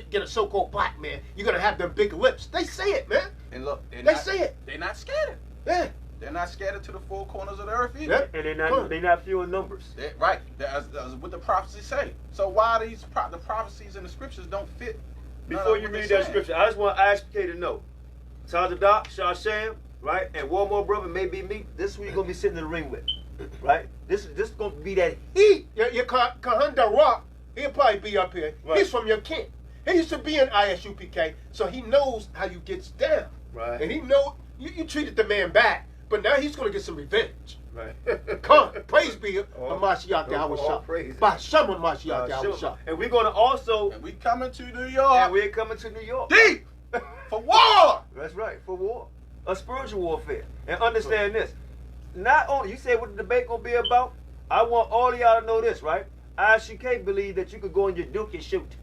get a so-called black man. You're gonna have them big lips. They say it, man. And look, They say it. They're not scattered. Yeah. They're not scattered to the four corners of the earth either. Yeah. And they're not few in numbers. Right. That's what the prophecies say. So why the prophecies in the scriptures don't fit? Before you read that scripture, I just want ISUPK to know. Fope Tdoc, Shasham, right? And one more brother, maybe me. This is who you're gonna be sitting in the ring with. Right? This is gonna be that heat. Your Kahunda Rock, he'll probably be up here. Right. He's from your camp. He used to be in ISUPK, so he knows how you gets down. Right. And he know you treated the man bad, but now he's gonna get some revenge. Right. Come, praise be Ha All Mashayach Yahawashi. praise. By Shema Mashayach Yahawashi. And we're gonna also And we coming to New York. and we're coming to New York. Deep for war. That's right, for war. A spiritual warfare. And understand this. Not only, you said what the debate gonna be about? I want all of y'all to know this, right? ISUPK believe that you could go in your Duke and shoot.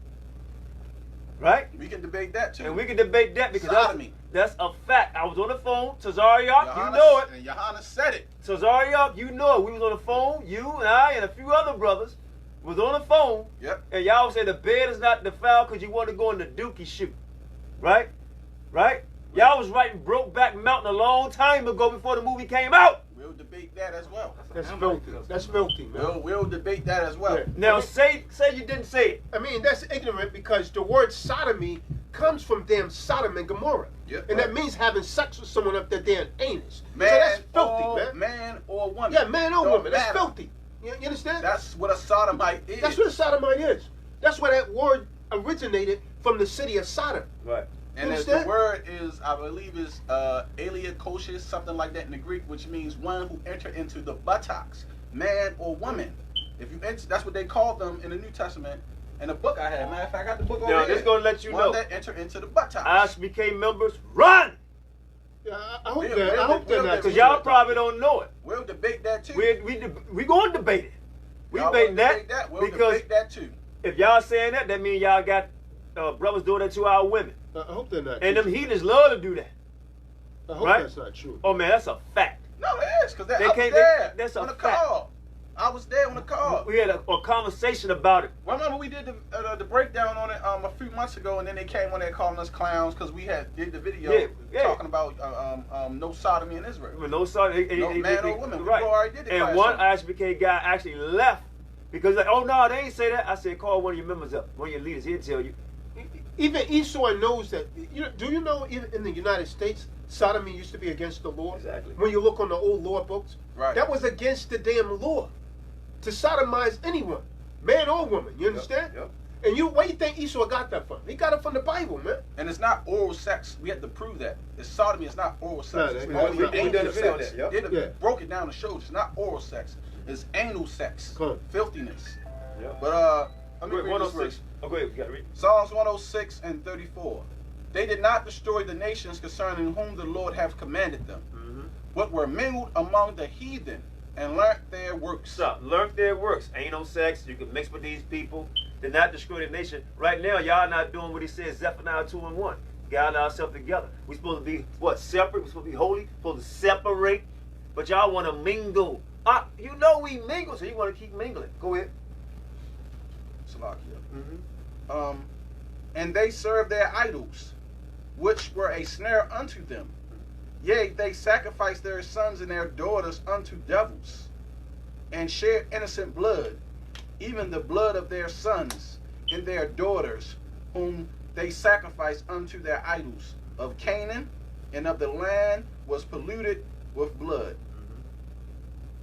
Right? We can debate that too. And we can debate that because Sodomy. that's a fact. I was on the phone. Tazariak, you know it. And Johanna said it. Tazariak, you know it. We was on the phone. You and I and a few other brothers was on the phone. Yep. And y'all said the bed is not defiled because you want to go in the Dookie shoot. Right? Right? Y'all was writing Brokeback Mountain a long time ago before the movie came out. We'll debate that as well. That's filthy. That's filthy, man. We'll debate that as well. Yeah. Now say you didn't say it. I mean, that's ignorant because the word sodomy comes from damn Sodom and Gomorrah. Yep. And that means having sex with someone up their damn anus. Man, so that's filthy, man. Man or woman. Yeah, man or Don't woman. That's matter. filthy. You understand? That's what a sodomite is. That's what a sodomite is. That's where that word originated from the city of Sodom. Right. And Understand? the word is, I believe, is isupk, something like that in the Greek, which means one who enter into the buttocks, man or woman. If you enter, that's what they called them in the New Testament. In the book I had, matter of fact, I got the book over Now here. this gonna let you one know. that enter into the buttocks. ISUPK members, run! Yeah, I hope We'll- that. I we'll- hope they're we'll- not. Because y'all probably don't know it. We'll debate that too. We going to debate it. We Y'all debating wanna that, debate that? We'll because debate that too. if y'all saying that, that means y'all got brothers doing that to our women. I hope they're not. And true. them heathens love to do that. I hope right? that's not true. Oh man, that's a fact. No, it is, because They I was can't- there that's a on the fact. call. I was there on the call. We had a conversation about it. Remember we did the breakdown on it a few months ago, and then they came on there calling us clowns because we did the video Yeah. talking about no sodomy in Israel. With no sorry, No man or woman. We right? already did the And class one on ISUPK guy actually left because like, oh no, they ain't say that. I said, call one of your members up, one of your leaders. He'll tell you. Even Esau knows that. Do you know in the United States, sodomy used to be against the law? Exactly. When you look on the old law books, Right. that was against the damn law to sodomize anyone, man or woman. You understand? Yep. And where do you think Esau got that from? He got it from the Bible, man. And it's not oral sex. We have to prove that. It's sodomy. It's not oral sex. No, It's we only done a anal video on sex. that, yep. They Yeah. broke it down to show it's not oral sex. It's anal sex. Come on. Filthiness. Yep. But let me Go ahead, read this 106. verse. Oh, go ahead. You got to read. Psalms 106 and 34. They did not destroy the nations concerning whom the Lord hath commanded them, but were mingled among the heathen and learnt their works. Stop. Learn their works. Ain't no sex. You can mix with these people. Did not destroy the nation. Right now, y'all not doing what he says, Zephaniah 2:1. Gather ourselves together. We supposed to be, what, separate? We supposed to be holy? Supposed to separate? But y'all want to mingle. You know we mingle, so you want to keep mingling. Go ahead. Salakia. And they served their idols, which were a snare unto them. Yea, they sacrificed their sons and their daughters unto devils, and shared innocent blood, even the blood of their sons and their daughters, whom they sacrificed unto their idols of Canaan, and of the land was polluted with blood.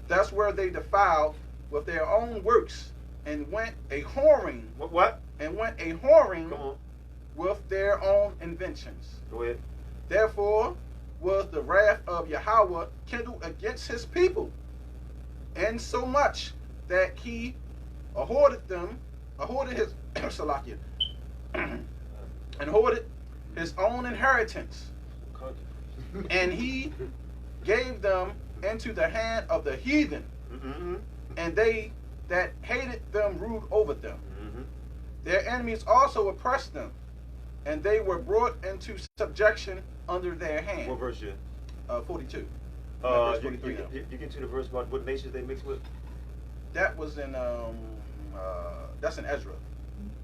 That's where they defiled with their own works, and went a whoring. What? And went a whoring Come on. with their own inventions. Go ahead. Therefore was the wrath of Yahweh kindled against his people, and so much that he ahorted his Salakia, and hoarded his own inheritance, and he gave them into the hand of the heathen, and they that hated them ruled over them. Their enemies also oppressed them, and they were brought into subjection under their hand. What verse you? 42. You, 43 you, now. you get to the verse about what nations they mix with? That was in that's in Ezra.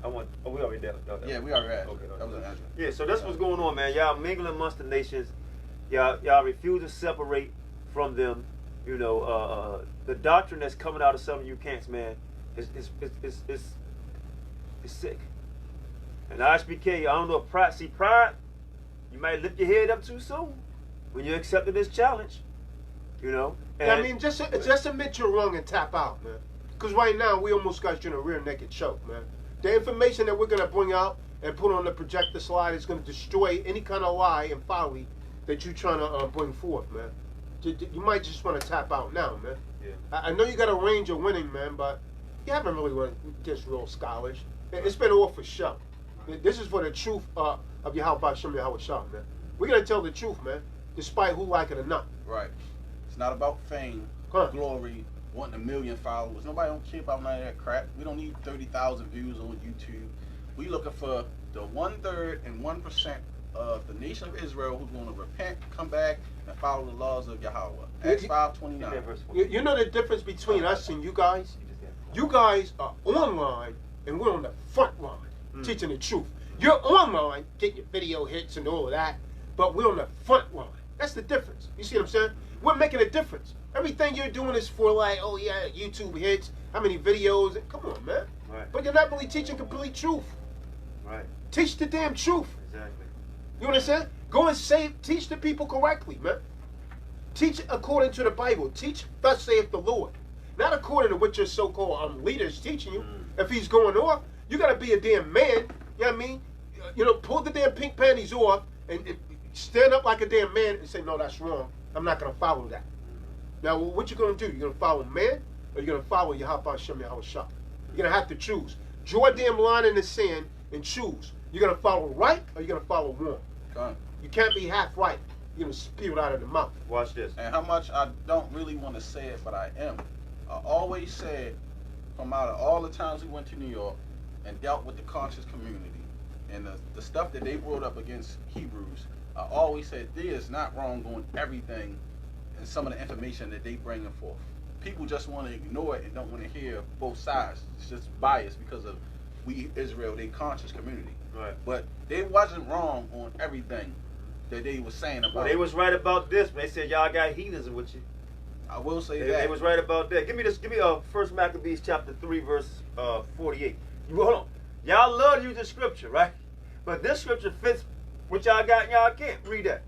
We already did. Yeah, we already had. Okay, That was in Ezra. Yeah, so that's what's going on, man. Y'all mingling amongst the nations. Y'all refuse to separate from them. You know, the doctrine that's coming out of some of you camps, man, is sick. And ISBK, I don't know if pride, you might lift your head up too soon when you accepted this challenge. You know? And I mean, just admit you're wrong and tap out, man. Because right now, we almost got you in a rear naked choke, man. The information that we're going to bring out and put on the projector slide is going to destroy any kind of lie and folly that you're trying to bring forth, man. You might just want to tap out now, man. Yeah. I know you got a range of winning, man, but you haven't really went against real scholars. It's been all for show. This is for the truth of Yahawashi, man. We're going to tell the truth, man, despite who like it or not. Right. It's not about fame, glory, wanting 1 million followers. Nobody don't care about none of that crap. We don't need 30,000 views on YouTube. We looking for the 1/3 and 1% of the nation of Israel who's going to repent, come back, and follow the laws of Yahweh. Acts 5:29. You know the difference between us and you guys? You guys are online, and we're on the front line, teaching the truth. You're online, getting your video hits and all of that, but we're on the front line. That's the difference. You see what I'm saying? We're making a difference. Everything you're doing is for like, oh yeah, YouTube hits, how many videos. Come on, man. Right. But you're not really teaching complete truth. Right. Teach the damn truth. Exactly. You understand? Go and teach the people correctly, man. Teach according to the Bible. Teach, thus saith the Lord. Not according to what your so-called leader is teaching you. If he's going off, you got to be a damn man. You know what I mean? You know, pull the damn pink panties off and stand up like a damn man and say, no, that's wrong. I'm not going to follow that. Now, what you going to do? You going to follow man or you going to follow Yahawashi? You're going to have to choose. Draw a damn line in the sand and choose. You're going to follow right or you're going to follow wrong. You can't be half right. You're going to spew it out of the mouth. Watch this. And how much I don't really want to say it, but I am. I always said, from out of all the times we went to New York and dealt with the conscious community and the stuff that they brought up against Hebrews, I always said there is not wrong on everything and some of the information that they bringing forth. People just want to ignore it and don't want to hear both sides. It's just biased because of we Israel, they conscious community. Right. But they wasn't wrong on everything that they was saying about. Well, they was right about this, but they said y'all got heathenism with you. I will say that. They was right about that. Give me 1 Maccabees chapter 3 verse 48. Hold on. Y'all love to use the scripture, right? But this scripture fits what y'all got in y'all camp. Read that.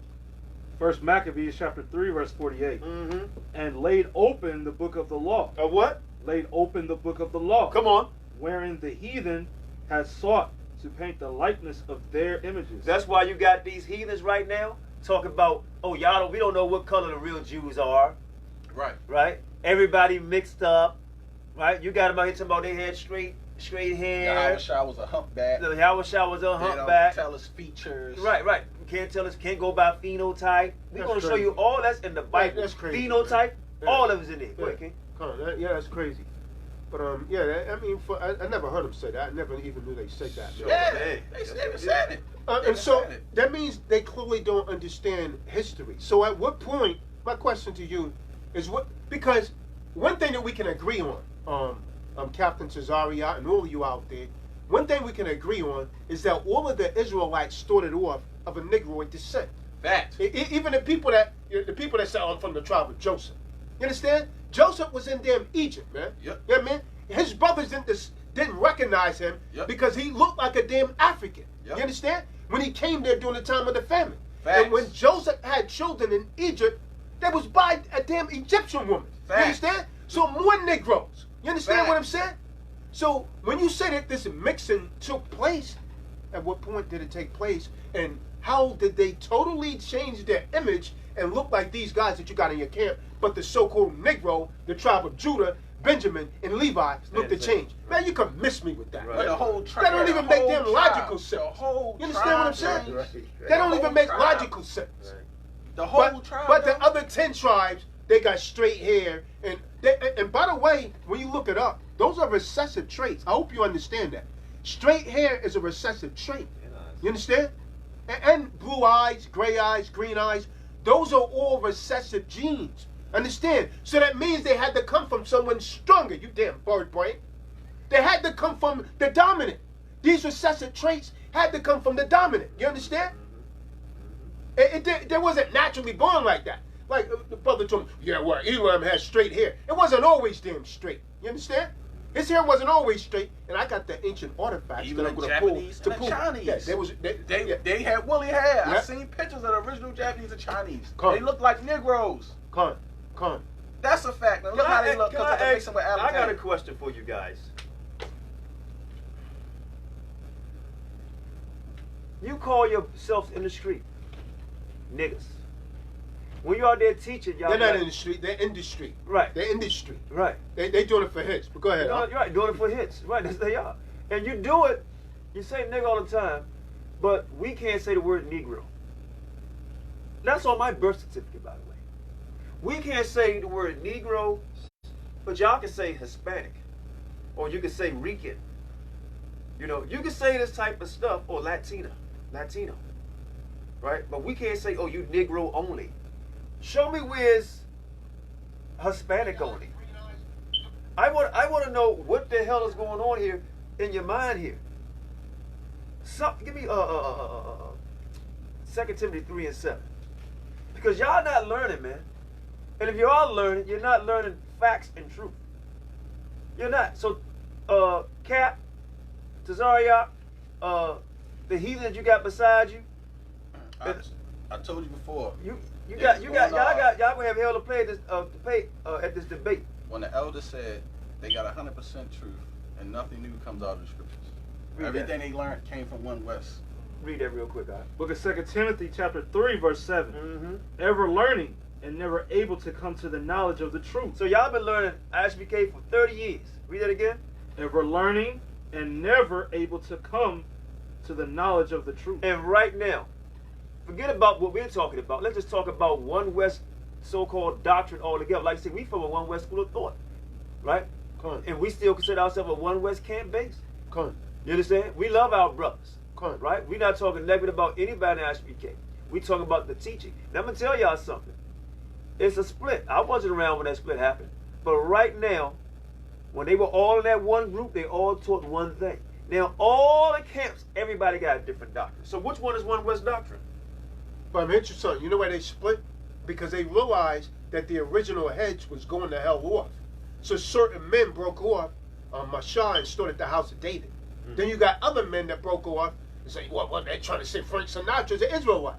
First Maccabees chapter 3 verse 48. Mm-hmm. And laid open the book of the law. Of what? Laid open the book of the law. Come on. Wherein the heathen has sought to paint the likeness of their images. That's why you got these heathens right now talking about, oh, we don't know what color the real Jews are. Right. Right? Everybody mixed up. Right? You got them out here talking about they had straight hair. Yahawashi was a humpback. The Yahawashi was a They humpback. don't tell us features. Right. Can't tell us, can't go by phenotype. We're That's going to show crazy. you all that's in the Bible. That's crazy. Phenotype, Yeah. all of it's in there. Go Yeah. ahead, King. Come on, yeah, that's crazy. But I mean, I never heard them say that. I never even knew they said that. Yeah, Hey. they said it. And so that means they clearly don't understand history. So at what point, my question to you is because one thing that we can agree on, Captain Cesaria and all of you out there, one thing we can agree on is that all of the Israelites started off of a Negroid descent. Fact. Even the people that say, I'm from the tribe of Joseph. You understand? Joseph was in damn Egypt, man. Yep. You know what I mean? His brothers didn't recognize him Yep. because he looked like a damn African. Yep. You understand? When he came there during the time of the famine. Facts. And when Joseph had children in Egypt, that was by a damn Egyptian woman. Facts. You understand? So more Negroes. You understand what I'm Facts. saying? So when you say that this mixing took place, at what point did it take place? And how did they totally change their image and look like these guys that you got in your camp, but the so-called Negro, the tribe of Judah, Benjamin, and Levi looked to change? Man, you can miss me with that. Right. But the whole tribe. That don't even make damn logical The sense. whole You understand what I'm tribe saying? changed. That don't The even whole make tribe. logical sense. Right. The whole tribe. But the though. other 10 tribes, they got straight hair. And by the way, when you look it up, those are recessive traits. I hope you understand that. Straight hair is a recessive trait. You understand? And blue eyes, gray eyes, green eyes, those are all recessive genes. Understand? So that means they had to come from someone stronger. You damn bird brain. They had to come from the dominant. These recessive traits had to come from the dominant. You understand? They wasn't naturally born like that. Like the brother told me, yeah, well, Elam has straight hair. It wasn't always damn straight. You understand? His hair wasn't always straight, and I got the ancient artifacts Even that I'm the going to pull Japanese to and the prove. Chinese. Yeah, They had woolly hair. Yeah. I seen pictures of the original Japanese and Chinese. Come. They look like Negroes. Con. That's a fact. Now look how they look because they're mixing with I got a Alabama. question for you guys. You call yourselves in the street niggas. When you out there teaching, y'all They're not got- in the street. They're in the street. Right. They're in the street. Right. They doing it for hits. But go ahead. You're right, doing it for hits. Right, that's they are. And you do it, you say nigga all the time, but we can't say the word Negro. That's on my birth certificate, by the way. We can't say the word Negro, but y'all can say Hispanic. Or you can say Rican. You know, you can say this type of stuff, or Latino. Right? But we can't say, oh, you Negro only. Show me where's Hispanic only. I want to know what the hell is going on here in your mind here. Give me 2 Timothy 3:7. Because y'all not learning, man. And if you are learning, you're not learning facts and truth. You're not. So, Cap, Tazaria, the heathen that you got beside you, I told you before. y'all It's gonna going have hell to play at this debate. When the elder said they got 100% truth and nothing new comes out of the scriptures. Read Everything they learned came from one West. Read that real quick, guys. Book of 2 Timothy chapter 3 verse 7. Mm-hmm. Ever learning and never able to come to the knowledge of the truth. So y'all been learning ISBK for 30 years. Read that again. Ever learning and never able to come to the knowledge of the truth. And right now, forget about what we're talking about. Let's just talk about one West so-called doctrine altogether. Like I said, we from a one West school of thought, right? And we still consider ourselves a one West camp base. You understand? We love our brothers, right? We're not talking negative about anybody in ISBK. We talking about the teaching. Now I'm gonna tell y'all something. It's a split. I wasn't around when that split happened, but right now, when they were all in that one group, they all taught one thing. Now all the camps, everybody got a different doctrine. So which one is one West doctrine? But I'm interested. You know why they split? Because they realized that the original heads was going to hell off. So certain men broke off Mashah and started the house of David. Then you got other men that broke off It's like, what they're trying to say Frank Sinatra's an Israelite.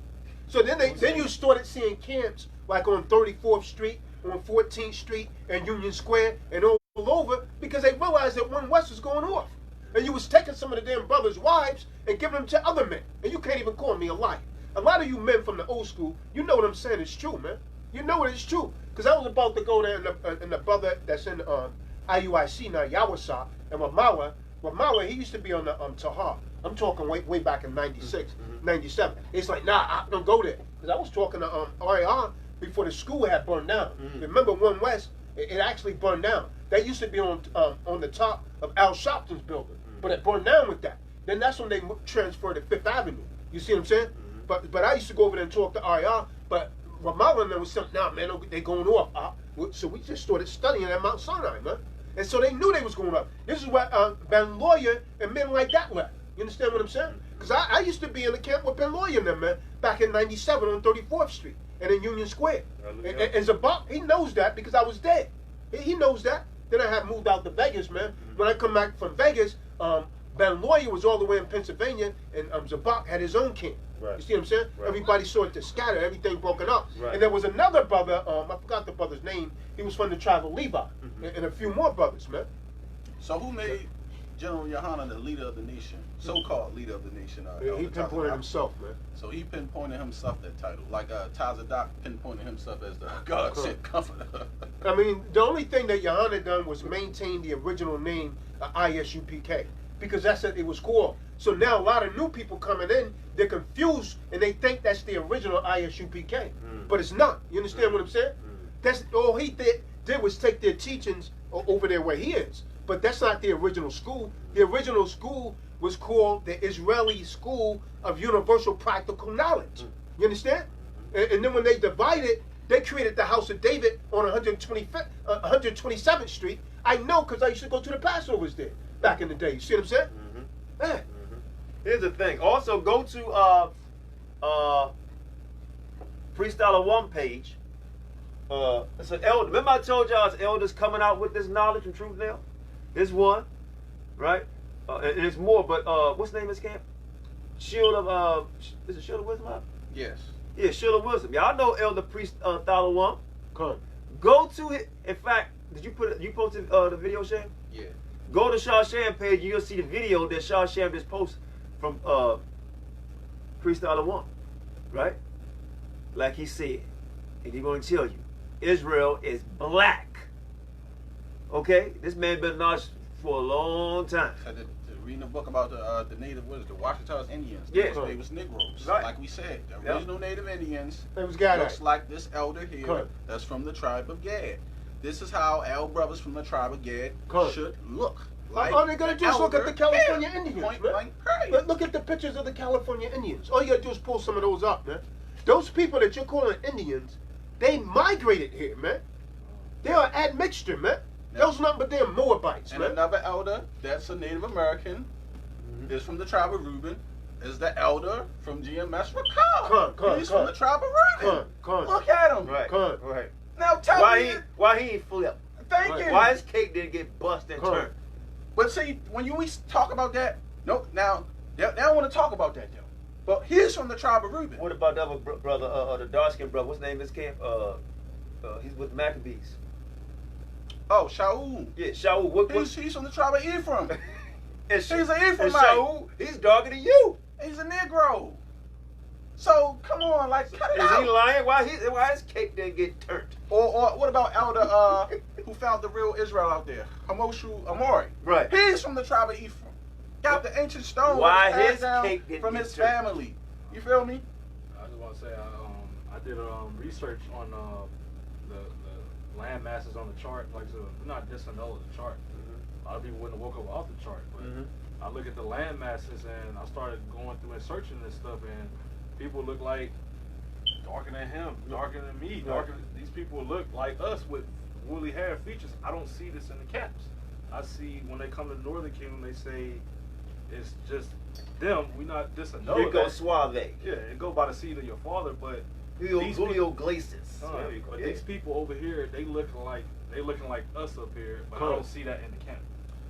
So then you started seeing camps like on 34th Street, on 14th Street, and Union Square, and all over, because they realized that One West was going off. And you was taking some of the damn brothers' wives and giving them to other men. And you can't even call me a liar. A lot of you men from the old school, you know what I'm saying is true, man. You know it is true. Because I was about to go there, and the brother that's in IUIC now, Yahawashi, and Ramawa, he used to be on the Tahar. I'm talking way back in 96, 97. It's like, nah, I don't go there. Because I was talking to AREA before the school had burned down. Remember One West, it actually burned down. That used to be on the top of Al Sharpton's building. But it burned down with that. Then that's when they transferred to Fifth Avenue. You see what I'm saying? But I used to go over there and talk to AREA, but Ramallah and them was saying, nah, man, they going off. So we just started studying at Mount Sinai, man. And so they knew they was going up. This is where Ben Lawyer and men like that left. You understand what I'm saying? Because I used to be in the camp with Ben Lawyer and them, man, back in 97 on 34th Street and in Union Square. And Zabak, he knows that because I was there. He knows that. Then I had moved out to Vegas, man. When I come back from Vegas, Ben Lawyer was all the way in Pennsylvania, and Zabak had his own camp. Right. You see what I'm saying? Right. Everybody saw it to scatter, everything broken up. Right. And there was another brother, I forgot the brother's name, he was from the tribe of Levi, and a few more brothers, man. So who made General Yohanan the leader of the nation, so-called leader of the nation? He pinpointed himself, man. So he pinpointed himself that title, like Tdoc pinpointed himself as the God-sent comforter. I mean, the only thing that Yohanan done was maintain the original name ISUPK, because that's what it was called. So now a lot of new people coming in, they're confused and they think that's the original ISUPK, but it's not. You understand what I'm saying? That's all he did was take their teachings over there where he is. But that's not the original school. The original school was called the Israeli School of Universal Practical Knowledge. You understand? And then when they divided, they created the House of David on 127th Street. I know because I used to go to the Passovers there back in the day. You see what I'm saying? Man. Here's the thing. Also, go to Freestyle One page. It's an elder. Remember I told y'all it's elders coming out with this knowledge and truth now? There's one, right? And there's more, but what's the name of this camp? Shield of, is it Shield of Wisdom? Yes. Yeah, Shield of Wisdom. Y'all know Elder Priest Thalawam. Come. Go to it. In fact, you posted the video, Sham? Yeah. Go to Shah Sham page, you'll see the video that Shah Sham just posted from Priest Thalawam, right? Like he said, and he's going to tell you, Israel is black. Okay? This man been knowledge for a long time. Reading a book about the native, what is it, the Ouachita's Indians. Yeah. They was Negroes. Right. Like we said, the original native Indians They was Gad. looks like this elder here that's from the tribe of Gad. This is how our brothers from the tribe of Gad should look. Like all they're going to do is look at the California elder. Indians, Point man. blank period. Look at the pictures of the California Indians. All you got to do is pull some of those up, man. Those people that you're calling Indians, they migrated here, man. They are admixture, man. Those nothing but damn Moabites, And man. another elder that's a Native American is from the tribe of Reuben. Is the elder from GMS Racal. He's from the tribe of Reuben. Look at him. Right. Right. Now tell me why he ain't flipped? Thank you. Why his cake didn't get bust and turned? But see, when we talk about that, no, now they don't want to talk about that though. But he's from the tribe of Reuben. What about the other brother, the dark-skinned brother? What's the name of his camp? He's with the Maccabees. Oh, Shaul. Yeah, Shaul. He's from the tribe of Ephraim. He's an Ephraimite. And Shaul, he's darker than you. He's a Negro. So come on, like cut it out. Is he lying? Why his cake didn't get turned? Or what about Elder who found the real Israel out there? Hamoshu Amori. Right. He's from the tribe of Ephraim. Got the ancient stone. Why passed his down cake didn't from get his turned? family? You feel me? I just want to say I did research on the land masses on the chart. Like, so we're not disannul the chart. A lot of people wouldn't have woke up off the chart, but I look at the land masses and I started going through and searching this stuff, and people look like darker than him, darker than me, darker. These people look like us with woolly hair features. I don't see this in the camps. I see when they come to the Northern Kingdom, they say it's just them. We not disannul. Rico Suave. Yeah, it go by the seed of your father, but Julio Iglesias. but these people over here, they looking like us up here, but I don't see that in the camp.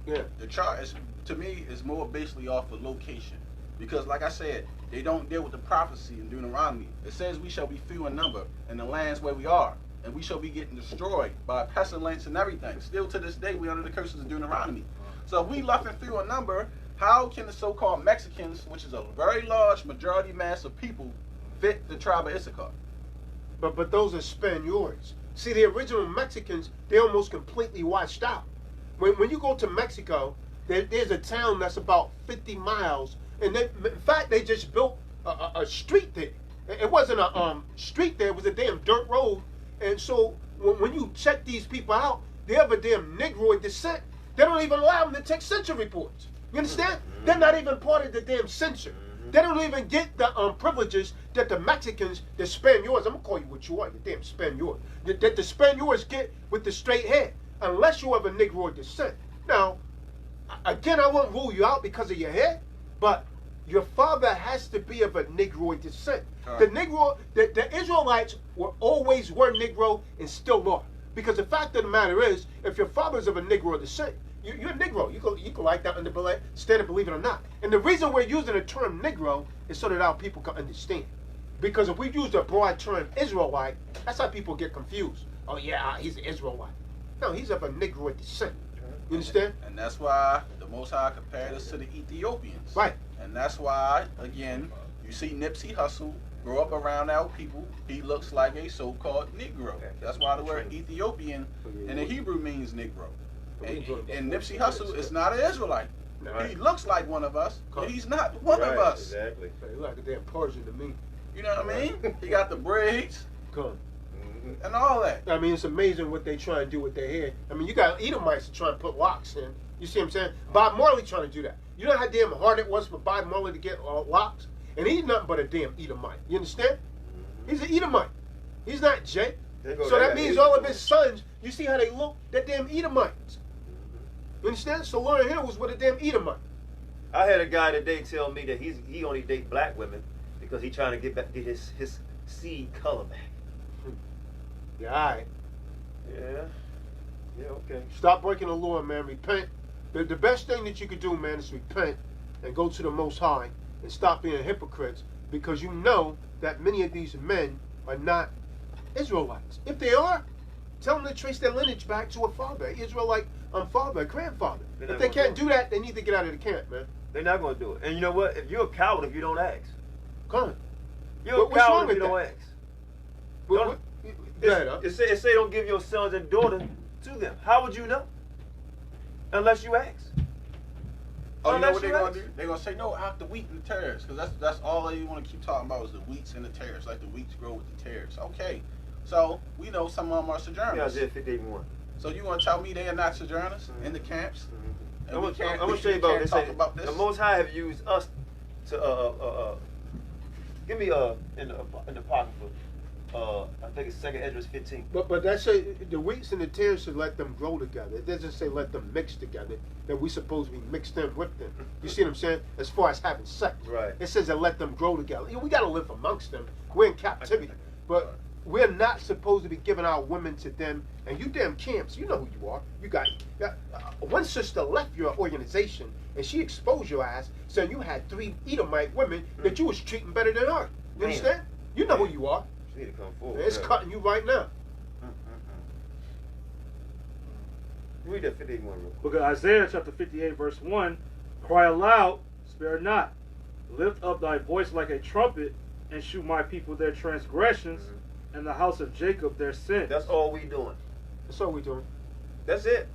Yeah. The chart is, to me, is more basically off of location. Because, like I said, they don't deal with the prophecy in Deuteronomy. It says we shall be few in number in the lands where we are, and we shall be getting destroyed by pestilence and everything. Still to this day, we under the curses of Deuteronomy. So if we left in few in number, how can the so-called Mexicans, which is a very large majority mass of people, fit the tribe of Issachar? But those are Spaniards. See, the original Mexicans, they almost completely washed out. When you go to Mexico, there's a town that's about 50 miles, and in fact, they just built a street there. It wasn't a street there, it was a damn dirt road. And so when you check these people out, they have a damn Negroid descent. They don't even allow them to take censure reports. You understand? They're not even part of the damn censure. They don't even get the privileges that the Mexicans, the Spaniards, I'm going to call you what you are, you damn Spaniard, that the Spaniards get with the straight hair, unless you have a Negroid descent. Now, again, I won't rule you out because of your hair, but your father has to be of a Negroid descent. Right. The Israelites were Negro and still are. Because the fact of the matter is, if your father's of a Negro descent, you're a Negro. You can like that instead of believe it or not. And the reason we're using the term Negro is so that our people can understand. Because if we use the broad term Israelite, that's how people get confused. Oh yeah, he's an Israelite. No, he's of a Negroid descent. You understand? And that's why the Most High compared us to the Ethiopians. Right. And that's why, again, you see Nipsey Hussle grow up around our people. He looks like a so-called Negro. That's why the word Ethiopian in the Hebrew means Negro. And Nipsey Hussle is not an Israelite. Right. He looks like one of us, but he's not one of us. Exactly. He's like a damn Persian to me. You know what I mean? He got the braids Come. and all that. I mean, it's amazing what they try and do with their hair. I mean, you got Edomites to try and put locks in. You see what I'm saying? Bob Marley trying to do that. You know how damn hard it was for Bob Marley to get locks? And he's nothing but a damn Edomite. You understand? He's an Edomite. He's not Jay. So that means all of his sons, you see how they look? They're damn Edomites. You understand? So Lauryn Hill was with a damn Edomite. I had a guy today tell me that he only date black women because he trying to get his seed color back. Yeah, all right. Yeah, okay. Stop breaking the law, man. Repent. The best thing that you could do, man, is repent and go to the Most High and stop being hypocrites, because you know that many of these men are not Israelites. If they are, tell them to trace their lineage back to a father, an Israelite father, a grandfather. If they can't do that, they need to get out of the camp, man. They're not going to do it. And you know what? If you're a coward if you don't ask. Come on. You're a coward if you don't ask. It say don't give your sons and daughters to them. How would you know? Unless you ask. Oh, you know what they're going to do? They're going to say, no, out the wheat and the tares. Because that's all they want to keep talking about is the wheats and the tares. Like the wheats grow with the tares. Okay. So, we know some of them are sojourners. Yeah, Isaiah 51. So you want to tell me they are not sojourners in the camps? I'm going to show you about this. The Most High have used us to, give me in the Apocrypha, I think it's 2nd Esdras 15. But that say the wheats and the tares should let them grow together. It doesn't say let them mix together. That we supposed to be mixed in with them. You see what I'm saying? As far as having sex. Right. It says that let them grow together. We got to live amongst them. We're in captivity. But we're not supposed to be giving our women to them. And you damn camps, you know who you are. You got one sister left your organization and she exposed your ass saying you had 3 Edomite women that you was treating better than her. You understand? You know who you are. She need to come forward. It's cutting you right now. Read that 51 real quick. Book of Isaiah chapter 58 verse 1. Cry aloud, spare not. Lift up thy voice like a trumpet, and shew my people their transgressions, and the house of Jacob their sins. That's all we doing. That's all we doing. That's it.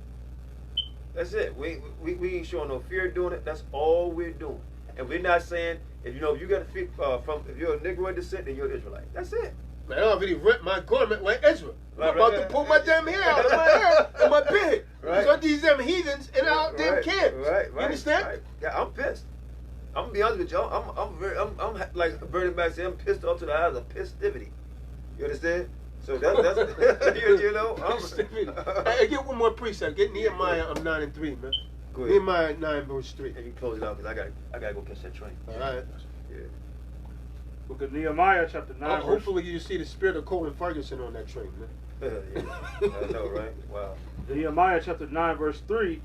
That's it. We ain't showing no fear doing it. That's all we're doing. And we're not saying if you got to if you're a Negroid descent, then you're an Israelite. That's it. Man, I already ripped my garment like Ezra. I'm about to pull my damn hair out of my hair and my beard. Right. So these damn heathens in our damn camps. Right. You understand? Right. Yeah, I'm pissed. I'm gonna be honest with y'all. I'm like Bernie Mac said. I'm pissed off to the eyes of pistivity. You understand? So that's you know. Hey, get one more precept. Get Nehemiah 9 and 3, man. Go ahead. Nehemiah 9 verse 3. And you close it out because I gotta go catch that train. All right. Yeah. Book of Nehemiah chapter 9 verse... Hopefully you see the spirit of Colin Ferguson on that train, man. Yeah. I know, right? Wow. Nehemiah chapter 9 verse 3.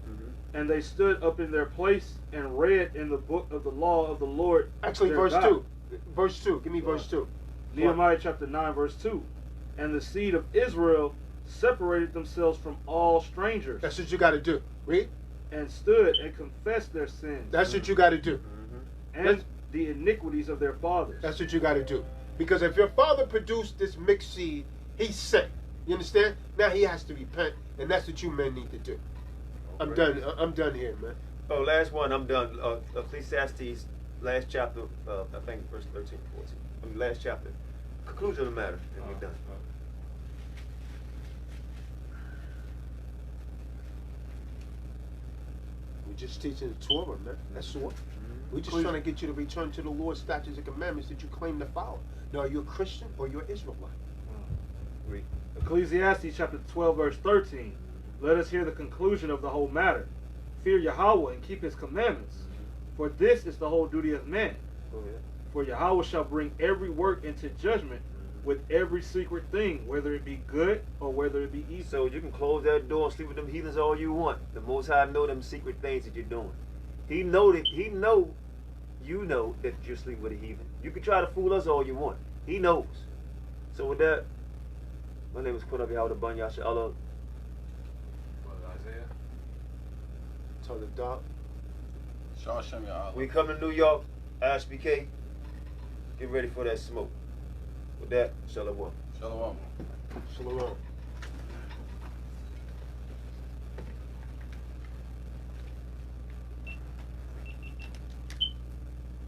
And they stood up in their place and read in the book of the law of the Lord. Actually, their verse God. 2. Verse 2. Give me verse 2. Nehemiah chapter 9, verse 2. And the seed of Israel separated themselves from all strangers. That's what you got to do. Read. And stood and confessed their sins. That's what you got to do. And the iniquities of their fathers. That's what you got to do. Because if your father produced this mixed seed, he's sick. You understand? Now he has to repent, and that's what you men need to do. I'm done. I'm done here, man. Oh, last one. I'm done. Ecclesiastes, last chapter. I think verse 13, 14. I mean, last chapter. Conclusion of the matter. And we're done. We're just teaching the Torah, man. That's all. We're just trying to get you to return to the Lord's statutes and commandments that you claim to follow. Now, are you a Christian or you're an Israelite? Read. Ecclesiastes chapter 12, verse 13. Let us hear the conclusion of the whole matter. Fear Yahweh and keep his commandments. For this is the whole duty of man. Go ahead. For Yahweh shall bring every work into judgment with every secret thing, whether it be good or whether it be evil. So you can close that door and sleep with them heathens all you want. The Most High know them secret things that you're doing. He know that you know that you're sleeping with a heathen. You can try to fool us all you want. He knows. So with that, my name is Qanath Yahawashi. Isaiah. Fope Tdoc. Shaw Shem Yahweh. We come to New York, Isupk. Get ready for that smoke. With that, shalom. Shalom. Shalom.